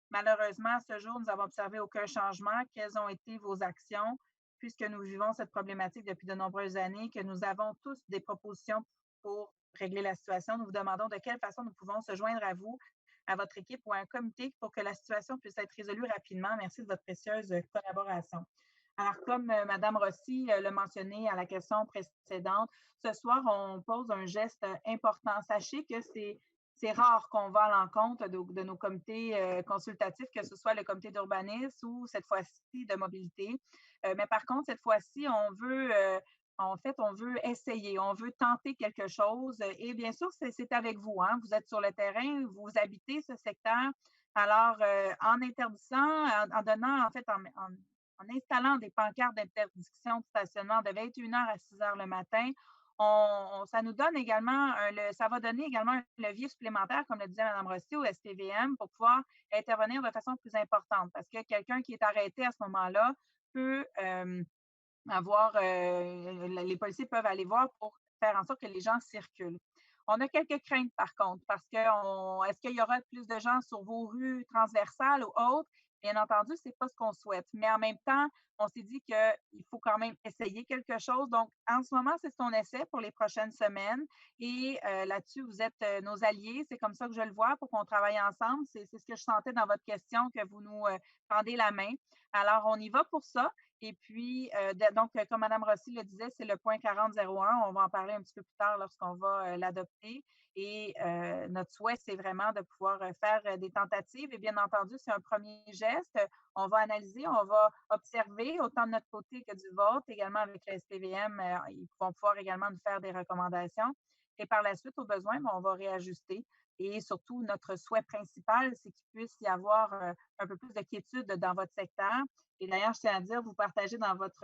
Malheureusement, à ce jour, nous n'avons observé aucun changement. Quelles ont été vos actions? Puisque nous vivons cette problématique depuis de nombreuses années, que nous avons tous des propositions pour régler la situation, nous vous demandons de quelle façon nous pouvons se joindre à vous, à votre équipe ou à un comité pour que la situation puisse être résolue rapidement. Merci de votre précieuse collaboration. Alors, comme Mme Rossi l'a mentionné à la question précédente, ce soir, on pose un geste important. Sachez que c'est c'est rare qu'on va à l'encontre de nos comités consultatifs, que ce soit le comité d'urbanisme ou cette fois-ci de mobilité. Mais par contre, cette fois-ci, on veut essayer, on veut tenter quelque chose. Et bien sûr, c'est avec vous, hein. Vous êtes sur le terrain, vous habitez ce secteur. Alors, en interdisant, en donnant, en fait, en installant des pancartes d'interdiction de stationnement de 21h à 6h le matin, ça nous donne également, ça va donner également un levier supplémentaire, comme le disait Mme Rossi, au STVM, pour pouvoir intervenir de façon plus importante. Parce que quelqu'un qui est arrêté à ce moment-là peut les policiers peuvent aller voir pour faire en sorte que les gens circulent. On a quelques craintes par contre, parce que est-ce qu'il y aura plus de gens sur vos rues transversales ou autres? Bien entendu, ce n'est pas ce qu'on souhaite. Mais en même temps, on s'est dit qu'il faut quand même essayer quelque chose. Donc, en ce moment, c'est ce qu'on essaie pour les prochaines semaines. Et là-dessus, vous êtes nos alliés. C'est comme ça que je le vois pour qu'on travaille ensemble. C'est ce que je sentais dans votre question, que vous nous tendez la main. Alors, on y va pour ça. Et puis, donc, comme Mme Rossi le disait, c'est le point 4001. On va en parler un petit peu plus tard lorsqu'on va l'adopter. Et notre souhait, c'est vraiment de pouvoir faire des tentatives. Et bien entendu, c'est un premier geste. On va analyser, on va observer autant de notre côté que du vôtre. Également avec le STVM, ils vont pouvoir également nous faire des recommandations. Et par la suite, au besoin, on va réajuster. Et surtout, notre souhait principal, c'est qu'il puisse y avoir un peu plus de quiétude dans votre secteur. Et d'ailleurs, je tiens à dire, vous partagez dans votre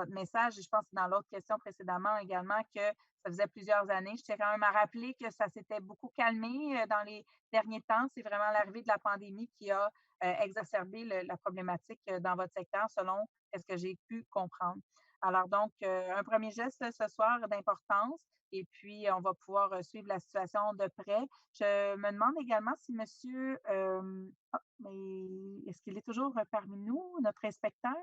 message, et je pense que dans l'autre question précédemment également, que ça faisait plusieurs années. Je tiens quand même à rappeler que ça s'était beaucoup calmé dans les derniers temps. C'est vraiment l'arrivée de la pandémie qui a exacerbé la problématique dans votre secteur, selon ce que j'ai pu comprendre. Alors donc, un premier geste ce soir d'importance. Et puis, on va pouvoir suivre la situation de près. Je me demande également si monsieur, mais est-ce qu'il est toujours parmi nous, notre inspecteur?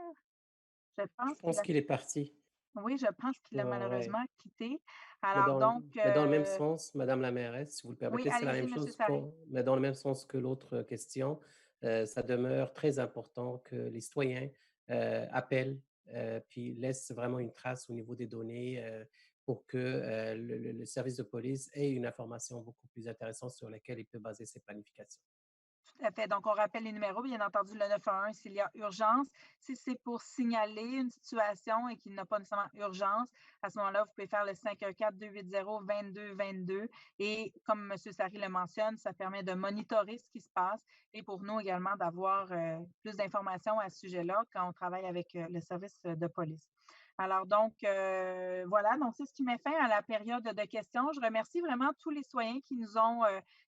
Je Je pense qu'il est parti. Oui, je pense qu'il a Ouais. malheureusement quitté. Mais Alors donc, dans le même sens, Madame la mairesse, si vous le oui, permettez, c'est la allez-y, même monsieur chose, Sarré. mais dans le même sens que l'autre question, ça demeure très important que les citoyens appellent puis laissent vraiment une trace au niveau des données pour que le service de police ait une information beaucoup plus intéressante sur laquelle il peut baser ses planifications. Tout à fait. Donc, on rappelle les numéros, bien entendu, le 911 s'il y a urgence. Si c'est pour signaler une situation et qu'il n'a pas nécessairement urgence, à ce moment-là, vous pouvez faire le 514-280-2222. Et comme M. Sarry le mentionne, ça permet de monitorer ce qui se passe et pour nous également d'avoir plus d'informations à ce sujet-là quand on travaille avec le service de police. Alors donc, voilà, donc c'est ce qui met fin à la période de questions. Je remercie vraiment tous les citoyens qui nous ont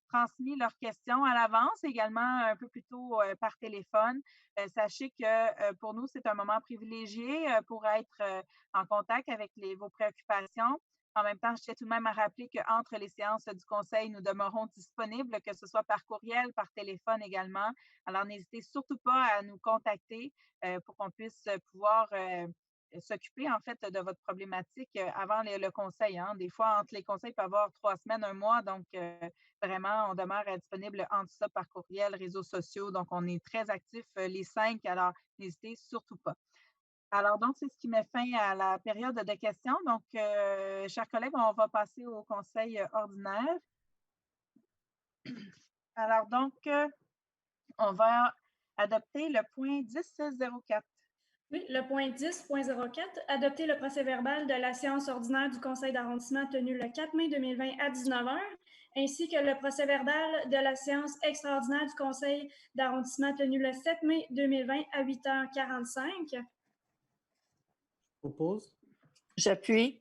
transmis leurs questions à l'avance, également un peu plus tôt par téléphone. Sachez que pour nous, c'est un moment privilégié pour être en contact avec vos préoccupations. En même temps, je tiens tout de même à rappeler qu'entre les séances du Conseil, nous demeurons disponibles, que ce soit par courriel, par téléphone également. Alors, n'hésitez surtout pas à nous contacter pour qu'on puisse pouvoir s'occuper en fait de votre problématique avant le conseil. Hein. Des fois, entre les conseils, il peut y avoir 3 semaines, 1 mois. Donc, vraiment, on demeure disponible entre ça par courriel, réseaux sociaux. Donc, on est très actifs les 5. Alors, n'hésitez surtout pas. Alors, donc, c'est ce qui met fin à la période de questions. Donc, chers collègues, on va passer au conseil ordinaire. Alors, donc, on va adopter le point 10.04. Oui, le point 10.04, adopter le procès-verbal de la séance ordinaire du conseil d'arrondissement tenue le 4 mai 2020 à 19h, ainsi que le procès-verbal de la séance extraordinaire du conseil d'arrondissement tenue le 7 mai 2020 à 8h45. Propose. J'appuie.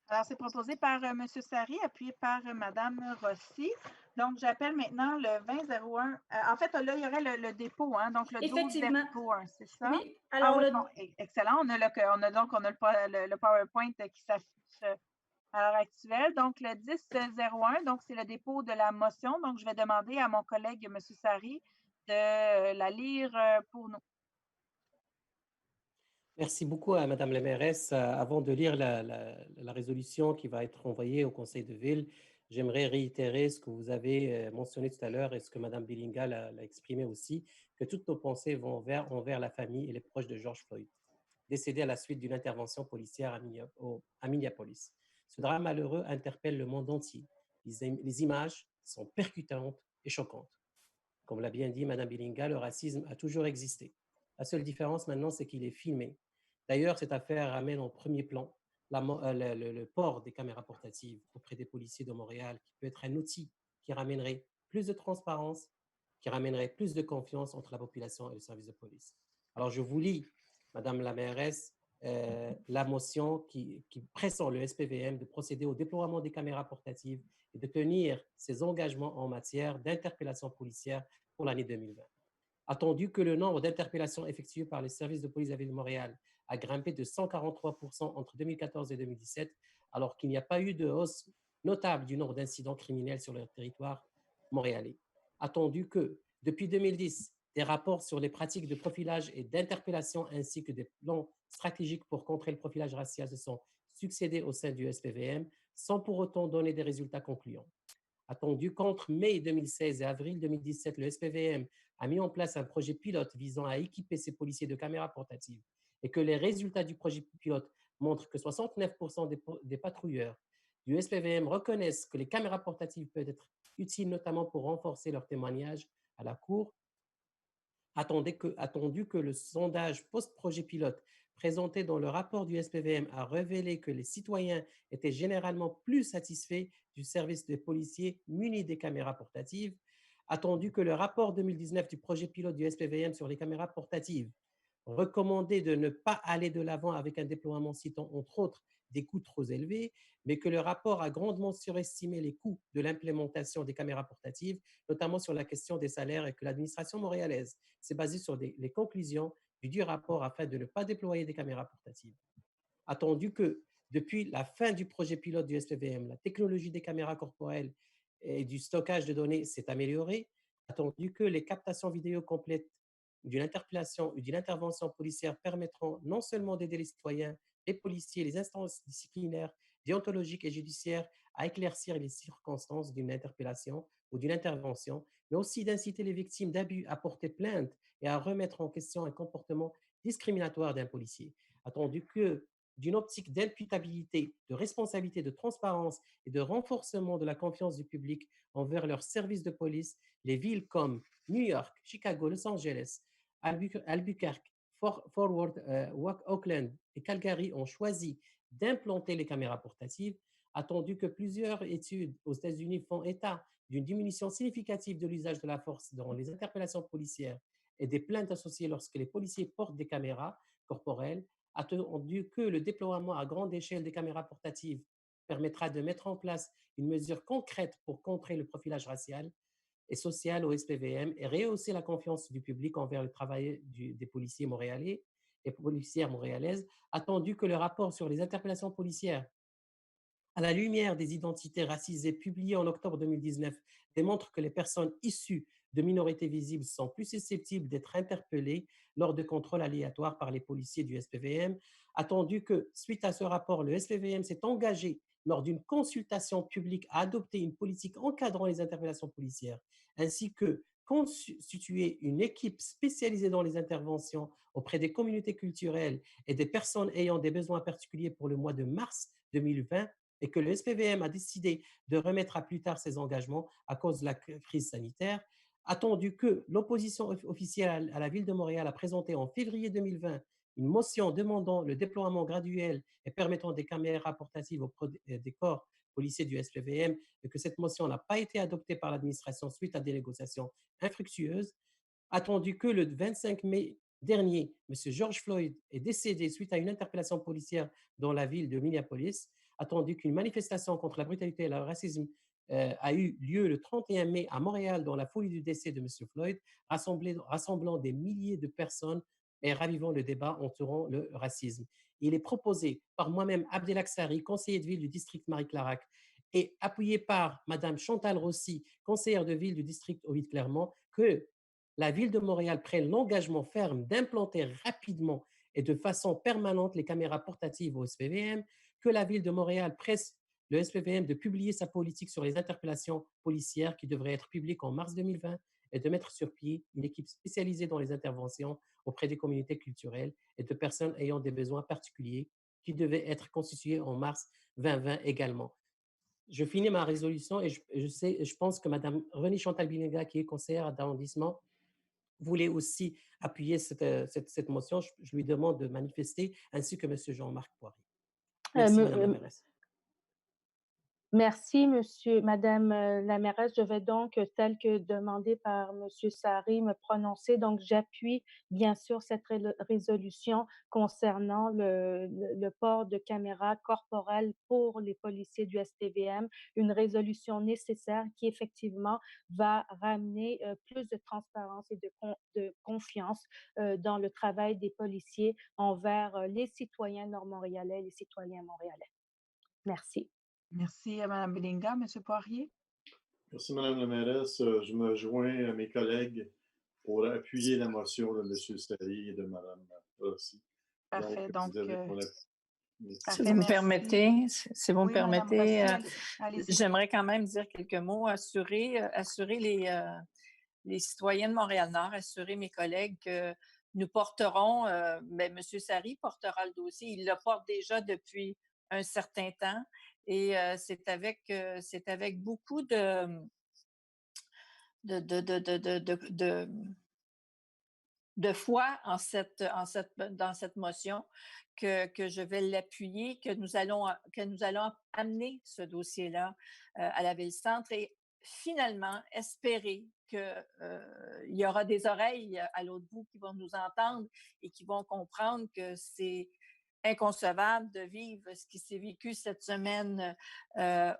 Alors, c'est proposé par M. Sarry, appuyé par Mme Rossi. Donc, j'appelle maintenant le 2001. En fait, là, il y aurait le dépôt, hein, donc le 1201, c'est ça? Oui. Alors, bon, excellent. On a le PowerPoint qui s'affiche à l'heure actuelle. Donc, le 1001, donc c'est le dépôt de la motion. Donc, je vais demander à mon collègue, M. Sarry, de la lire pour nous. Merci beaucoup à Madame la mairesse. Avant de lire la résolution qui va être envoyée au conseil de ville, j'aimerais réitérer ce que vous avez mentionné tout à l'heure et ce que Madame Billinga l'a exprimé aussi, que toutes nos pensées vont envers la famille et les proches de George Floyd, décédé à la suite d'une intervention policière à Minneapolis. Ce drame malheureux interpelle le monde entier. Les images sont percutantes et choquantes. Comme l'a bien dit Mme Bilinga, le racisme a toujours existé. La seule différence maintenant, c'est qu'il est filmé. D'ailleurs, cette affaire ramène en premier plan le port des caméras portatives auprès des policiers de Montréal, qui peut être un outil qui ramènerait plus de transparence, qui ramènerait plus de confiance entre la population et le service de police. Alors, je vous lis, Madame la mairesse, la motion qui pressent le SPVM de procéder au déploiement des caméras portatives et de tenir ses engagements en matière d'interpellation policière pour l'année 2020. Attendu que le nombre d'interpellations effectuées par les services de police de la Ville de Montréal a grimpé de 143% entre 2014 et 2017, alors qu'il n'y a pas eu de hausse notable du nombre d'incidents criminels sur le territoire montréalais. Attendu que, depuis 2010, des rapports sur les pratiques de profilage et d'interpellation ainsi que des plans stratégiques pour contrer le profilage racial se sont succédés au sein du SPVM sans pour autant donner des résultats concluants. Attendu qu'entre mai 2016 et avril 2017, le SPVM a mis en place un projet pilote visant à équiper ses policiers de caméras portatives et que les résultats du projet pilote montrent que 69% des patrouilleurs du SPVM reconnaissent que les caméras portatives peuvent être utiles notamment pour renforcer leur témoignage à la cour. Attendu que le sondage post-projet pilote présenté dans le rapport du SPVM a révélé que les citoyens étaient généralement plus satisfaits du service des policiers munis des caméras portatives, attendu que le rapport 2019 du projet pilote du SPVM sur les caméras portatives recommandait de ne pas aller de l'avant avec un déploiement citant entre autres des coûts trop élevés, mais que le rapport a grandement surestimé les coûts de l'implémentation des caméras portatives, notamment sur la question des salaires, et que l'administration montréalaise s'est basée sur les conclusions du rapport afin de ne pas déployer des caméras portatives. Attendu que, depuis la fin du projet pilote du SPVM, la technologie des caméras corporelles et du stockage de données s'est améliorée, attendu que les captations vidéo complètes d'une interpellation ou d'une intervention policière permettront non seulement d'aider les citoyens, les policiers, les instances disciplinaires, déontologiques et judiciaires à éclaircir les circonstances d'une interpellation ou d'une intervention, mais aussi d'inciter les victimes d'abus à porter plainte et à remettre en question un comportement discriminatoire d'un policier. Attendu que, d'une optique d'imputabilité, de responsabilité, de transparence et de renforcement de la confiance du public envers leurs services de police, les villes comme New York, Chicago, Los Angeles, Albuquerque, Fort Worth, Oakland et Calgary ont choisi d'implanter les caméras portatives, attendu que plusieurs études aux États-Unis font état d'une diminution significative de l'usage de la force dans les interpellations policières et des plaintes associées lorsque les policiers portent des caméras corporelles, attendu que le déploiement à grande échelle des caméras portatives permettra de mettre en place une mesure concrète pour contrer le profilage racial et social au SPVM et rehausser la confiance du public envers le travail des policiers montréalais et policières montréalaises, attendu que le rapport sur les interpellations policières à la lumière des identités racisées publié en octobre 2019 démontre que les personnes issues de minorités visibles sont plus susceptibles d'être interpellées lors de contrôles aléatoires par les policiers du SPVM, attendu que, suite à ce rapport, le SPVM s'est engagé lors d'une consultation publique à adopter une politique encadrant les interpellations policières, ainsi que constituer une équipe spécialisée dans les interventions auprès des communautés culturelles et des personnes ayant des besoins particuliers pour le mois de mars 2020, et que le SPVM a décidé de remettre à plus tard ses engagements à cause de la crise sanitaire, attendu que l'opposition officielle à la Ville de Montréal a présenté en février 2020 une motion demandant le déploiement graduel et permettant des caméras portatives auprès des corps policiers du SPVM, et que cette motion n'a pas été adoptée par l'administration suite à des négociations infructueuses, attendu que le 25 mai dernier, M. George Floyd est décédé suite à une interpellation policière dans la ville de Minneapolis, attendu qu'une manifestation contre la brutalité et le racisme a eu lieu le 31 mai à Montréal dans la foulée du décès de M. Floyd, rassemblant des milliers de personnes et ravivant le débat entourant le racisme. Il est proposé par moi-même, Abdelak Sari, conseiller de ville du district Marie-Clarac, et appuyé par Mme Chantal Rossi, conseillère de ville du district Ovid-Clermont, que la Ville de Montréal prenne l'engagement ferme d'implanter rapidement et de façon permanente les caméras portatives au SPVM, que la Ville de Montréal presse le SPVM de publier sa politique sur les interpellations policières qui devrait être publique en mars 2020 et de mettre sur pied une équipe spécialisée dans les interventions auprès des communautés culturelles et de personnes ayant des besoins particuliers qui devait être constituée en mars 2020 également. je finis ma résolution et je pense que Mme Renée Chantal Bilinga, qui est conseillère d'arrondissement, voulait aussi appuyer cette motion. Je lui demande de manifester, ainsi que M. Jean-Marc Poirier. Merci, Mme la mairesse. Merci, Madame la mairesse. Je vais donc, tel que demandé par Monsieur Sari, me prononcer. Donc, j'appuie bien sûr cette résolution concernant le port de caméras corporelles pour les policiers du SPVM, une résolution nécessaire qui effectivement va ramener plus de transparence et de confiance dans le travail des policiers envers les citoyens nord-montréalais et les citoyens montréalais. Merci. Merci à Mme Bilinga. M. Poirier? Merci, Mme la mairesse. Je me joins à mes collègues pour appuyer la motion de M. Sari et de Mme Rossi. Parfait. Donc, si vous me permettez, j'aimerais quand même dire quelques mots, assurer les citoyens de Montréal-Nord, assurer mes collègues que nous porterons, M. Sari portera le dossier, il le porte déjà depuis un certain temps. Et c'est avec beaucoup de foi dans cette motion que je vais l'appuyer, que nous allons amener ce dossier-là à la Ville-Centre et finalement espérer qu'il y aura des oreilles à l'autre bout qui vont nous entendre et qui vont comprendre que c'est inconcevable de vivre ce qui s'est vécu cette semaine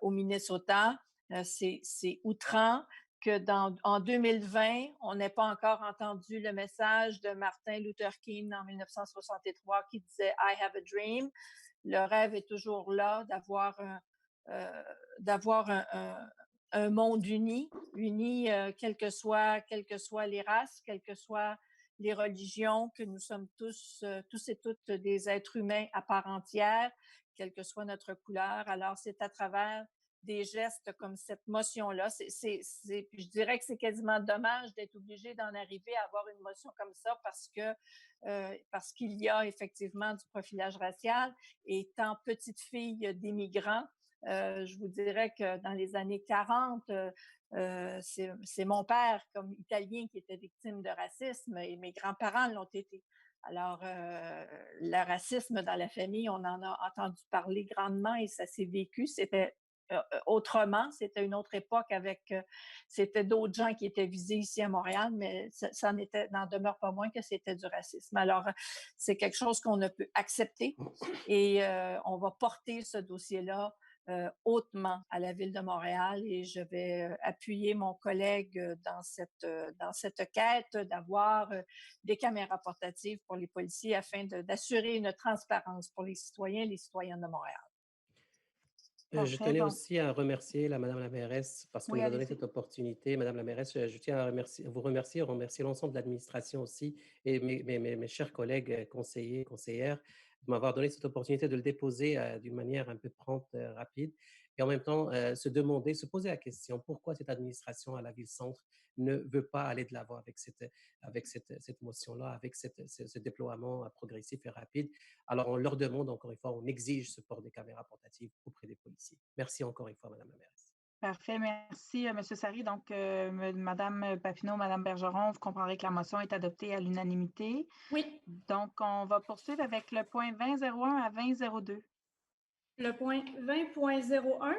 au Minnesota. C'est outrant que en 2020, on n'ait pas encore entendu le message de Martin Luther King en 1963 qui disait « I have a dream ». Le rêve est toujours là d'avoir un monde uni, quelles que soient les races, quelles que soient les religions, que nous sommes tous et toutes des êtres humains à part entière, quelle que soit notre couleur. Alors, c'est à travers des gestes comme cette motion-là. Je dirais que c'est quasiment dommage d'être obligé d'en arriver à avoir une motion comme ça parce qu'il y a effectivement du profilage racial. Et étant petite fille d'immigrants, je vous dirais que dans les années 40, c'est mon père, comme Italien, qui était victime de racisme et mes grands-parents l'ont été. Alors, le racisme dans la famille, on en a entendu parler grandement et ça s'est vécu. C'était autrement, c'était une autre époque c'était d'autres gens qui étaient visés ici à Montréal, mais ça n'en demeure pas moins que c'était du racisme. Alors, c'est quelque chose qu'on ne peut accepter et on va porter ce dossier-là hautement à la Ville de Montréal et je vais appuyer mon collègue dans cette quête d'avoir des caméras portatives pour les policiers afin d'assurer une transparence pour les citoyens et les citoyennes de Montréal. Je tenais aussi à remercier Madame la mairesse parce qu'elle nous a donné cette opportunité. Madame la mairesse, je tiens à vous remercier l'ensemble de l'administration aussi et mes chers collègues conseillers, conseillères de m'avoir donné cette opportunité de le déposer d'une manière un peu prompte, rapide. Et en même temps, se poser la question, pourquoi cette administration à la Ville-Centre ne veut pas aller de l'avant avec cette motion-là, avec ce déploiement progressif et rapide. Alors, on leur demande encore une fois, on exige ce port des caméras portatives auprès des policiers. Merci encore une fois, Madame la mairesse. Parfait, merci, M. Sari. Donc, Mme Papineau, Mme Bergeron, vous comprendrez que la motion est adoptée à l'unanimité. Oui. Donc, on va poursuivre avec le point 20.01 à 20.02. Le point 20.01,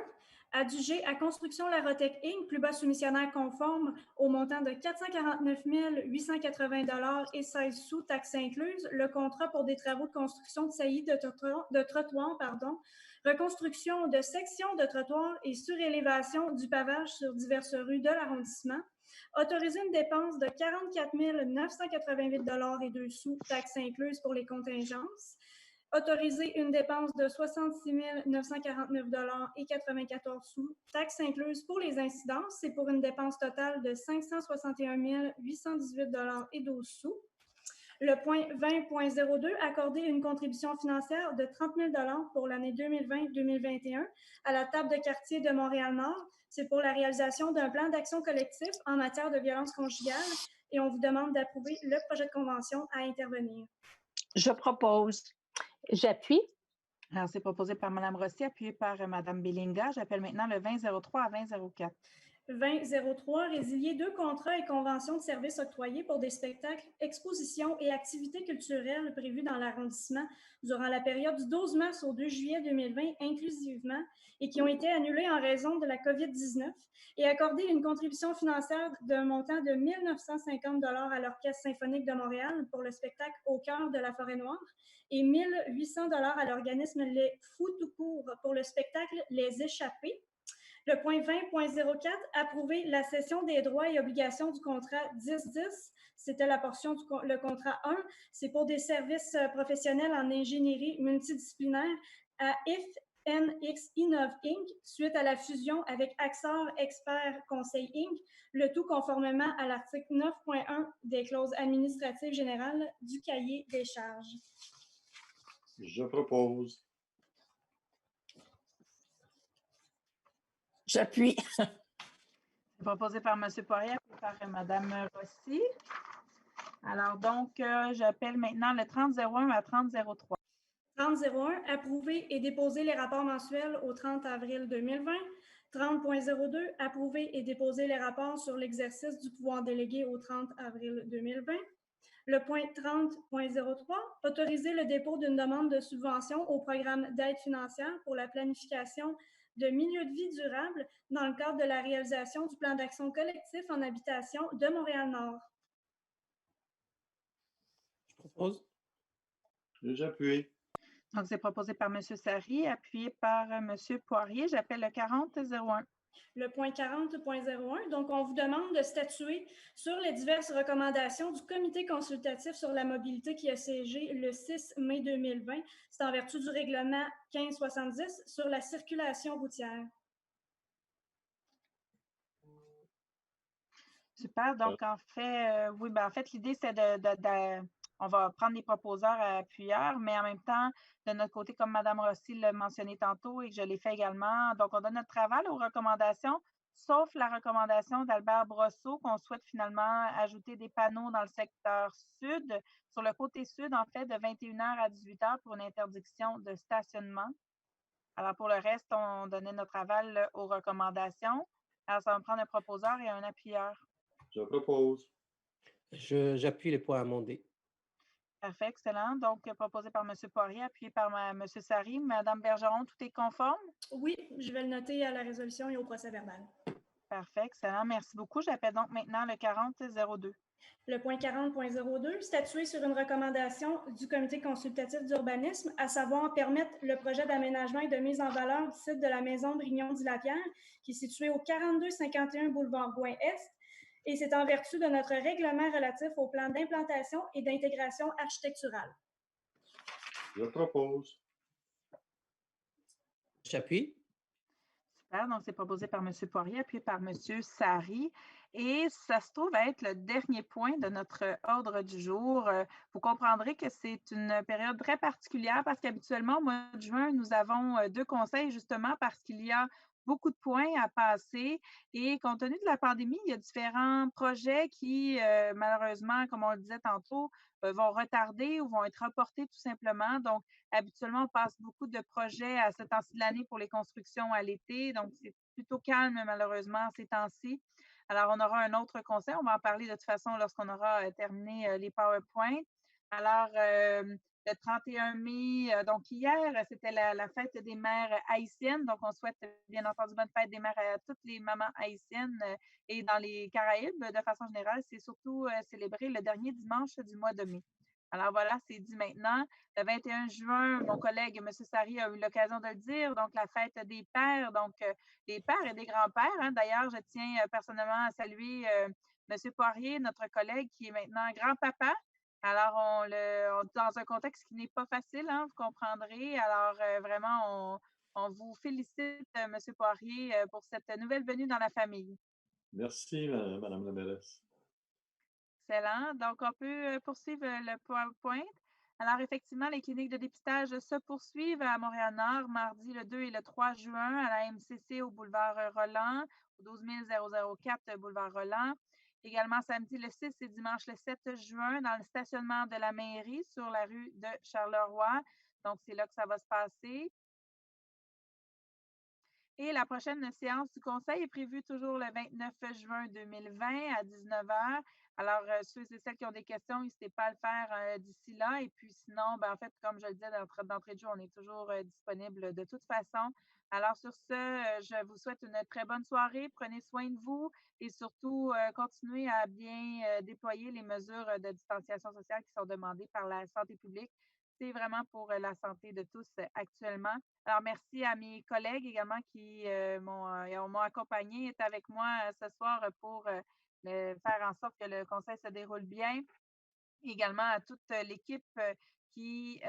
adjugé à Construction Larotech Inc., plus bas soumissionnaire conforme au montant de 449 880 et 16 sous, taxes incluses, le contrat pour des travaux de construction de saillies de trottoirs, reconstruction de sections de trottoirs et surélévation du pavage sur diverses rues de l'arrondissement. Autoriser une dépense de 44 988 et 2 sous, taxes incluses pour les contingences. Autoriser une dépense de 66 949 et 94 sous, taxes incluses pour les incidences. C'est pour une dépense totale de 561 818 et 12 sous. Le point 20.02, accorder une contribution financière de 30 000 pour l'année 2020-2021 à la table de quartier de Montréal-Nord. C'est pour la réalisation d'un plan d'action collectif en matière de violence conjugale et on vous demande d'approuver le projet de convention à intervenir. Je propose. J'appuie. Alors, c'est proposé par Mme Rossi, appuyé par Mme Belinga. J'appelle maintenant le 2003 à 2004. 2003, résilier 2 contrats et conventions de services octroyés pour des spectacles, expositions et activités culturelles prévus dans l'arrondissement durant la période du 12 mars au 2 juillet 2020 inclusivement et qui ont été annulés en raison de la COVID-19 et accorder une contribution financière d'un montant de 1 950 à l'Orchestre symphonique de Montréal pour le spectacle Au cœur de la forêt noire et 1 800 à l'organisme Les Fous tout court pour le spectacle Les Échappés. Le point 20.04, approuver la cession des droits et obligations du contrat 10-10. C'était la portion le contrat 1. C'est pour des services professionnels en ingénierie multidisciplinaire à FNX Innov Inc. suite à la fusion avec Axor Expert Conseil Inc. Le tout conformément à l'article 9.1 des clauses administratives générales du cahier des charges. Je propose. J'appuie. C'est proposé par M. Poirier et par Mme Rossi. Alors, donc, j'appelle maintenant le 30-01 à 30-03. 30-01, approuver et déposer les rapports mensuels au 30 avril 2020. 30.02, approuver et déposer les rapports sur l'exercice du pouvoir délégué au 30 avril 2020. Le point 30.03, autoriser le dépôt d'une demande de subvention au programme d'aide financière pour la planification de milieux de vie durables dans le cadre de la réalisation du plan d'action collectif en habitation de Montréal-Nord. Je propose. J'appuie. Donc, c'est proposé par M. Sari, appuyé par M. Poirier. J'appelle le 40-01. Le point 40.01. Donc, on vous demande de statuer sur les diverses recommandations du Comité consultatif sur la mobilité qui a siégé le 6 mai 2020. C'est en vertu du règlement 1570 sur la circulation routière. Super. Donc, en fait, oui, en fait, l'idée, c'est on va prendre les proposeurs à appuyeurs, mais en même temps, de notre côté, comme Mme Rossi l'a mentionné tantôt et que je l'ai fait également, donc on donne notre travail aux recommandations, sauf la recommandation d'Albert Brosseau qu'on souhaite finalement ajouter des panneaux dans le secteur sud, sur le côté sud, en fait, de 21h à 18h pour une interdiction de stationnement. Alors, pour le reste, on donnait notre aval aux recommandations. Alors, ça va me prendre un proposeur et un appuyeur. Je propose. J'appuie les points amendés. Parfait, excellent. Donc, proposé par M. Poirier, appuyé par M. Sari. Mme Bergeron, tout est conforme? Oui, je vais le noter à la résolution et au procès-verbal. Parfait, excellent. Merci beaucoup. J'appelle donc maintenant le 40-02. Le point 40.02, statuer sur une recommandation du Comité consultatif d'urbanisme, à savoir permettre le projet d'aménagement et de mise en valeur du site de la maison Brignon-Dilapierre, qui est situé au 4251 boulevard Gouin-Est, et c'est en vertu de notre règlement relatif au plan d'implantation et d'intégration architecturale. Je propose. J'appuie. Super, donc c'est proposé par M. Poirier, appuyé par M. Sari. Et ça se trouve être le dernier point de notre ordre du jour. Vous comprendrez que c'est une période très particulière parce qu'habituellement, au mois de juin, nous avons 2 conseils justement parce qu'il y a beaucoup de points à passer. Et compte tenu de la pandémie, il y a différents projets qui, malheureusement, comme on le disait tantôt, vont retarder ou vont être reportés tout simplement. Donc, habituellement, on passe beaucoup de projets à ce temps-ci de l'année pour les constructions à l'été. Donc, c'est plutôt calme, malheureusement, ces temps-ci. Alors, on aura un autre conseil. On va en parler de toute façon lorsqu'on aura terminé les PowerPoint. Alors, le 31 mai, donc hier, c'était la fête des mères haïtiennes. Donc, on souhaite bien entendu bonne fête des mères à toutes les mamans haïtiennes. Et dans les Caraïbes, de façon générale, c'est surtout célébré le dernier dimanche du mois de mai. Alors voilà, c'est dit maintenant. Le 21 juin, mon collègue M. Sari a eu l'occasion de le dire, donc la fête des pères, donc des pères et des grands-pères. Hein. D'ailleurs, je tiens personnellement à saluer M. Poirier, notre collègue qui est maintenant grand-papa. Alors, dans un contexte qui n'est pas facile, hein, vous comprendrez. Alors, vraiment, on vous félicite, M. Poirier, pour cette nouvelle venue dans la famille. Merci, Mme la mairesse. Excellent. Donc, on peut poursuivre le PowerPoint. Alors, effectivement, les cliniques de dépistage se poursuivent à Montréal-Nord, mardi le 2 et le 3 juin à la MCC au boulevard Roland, au 12004 boulevard Roland. Également, samedi le 6 et dimanche le 7 juin dans le stationnement de la mairie sur la rue de Charleroi, Donc, c'est là que ça va se passer. Et la prochaine séance du Conseil est prévue toujours le 29 juin 2020 à 19 h. Alors, ceux et celles qui ont des questions, n'hésitez pas à le faire d'ici là. Et puis sinon, en fait, comme je le disais d'entrée de jeu, on est toujours disponible de toute façon. Alors, sur ce, je vous souhaite une très bonne soirée. Prenez soin de vous et surtout, continuez à bien déployer les mesures de distanciation sociale qui sont demandées par la santé publique. C'est vraiment pour la santé de tous actuellement. Alors, merci à mes collègues également qui m'ont accompagné, est avec moi ce soir pour faire en sorte que le conseil se déroule bien. Également à toute l'équipe qui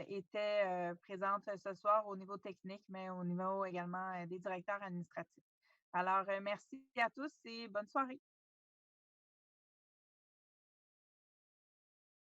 était présente ce soir au niveau technique, mais au niveau également des directeurs administratifs. Alors, merci à tous et bonne soirée.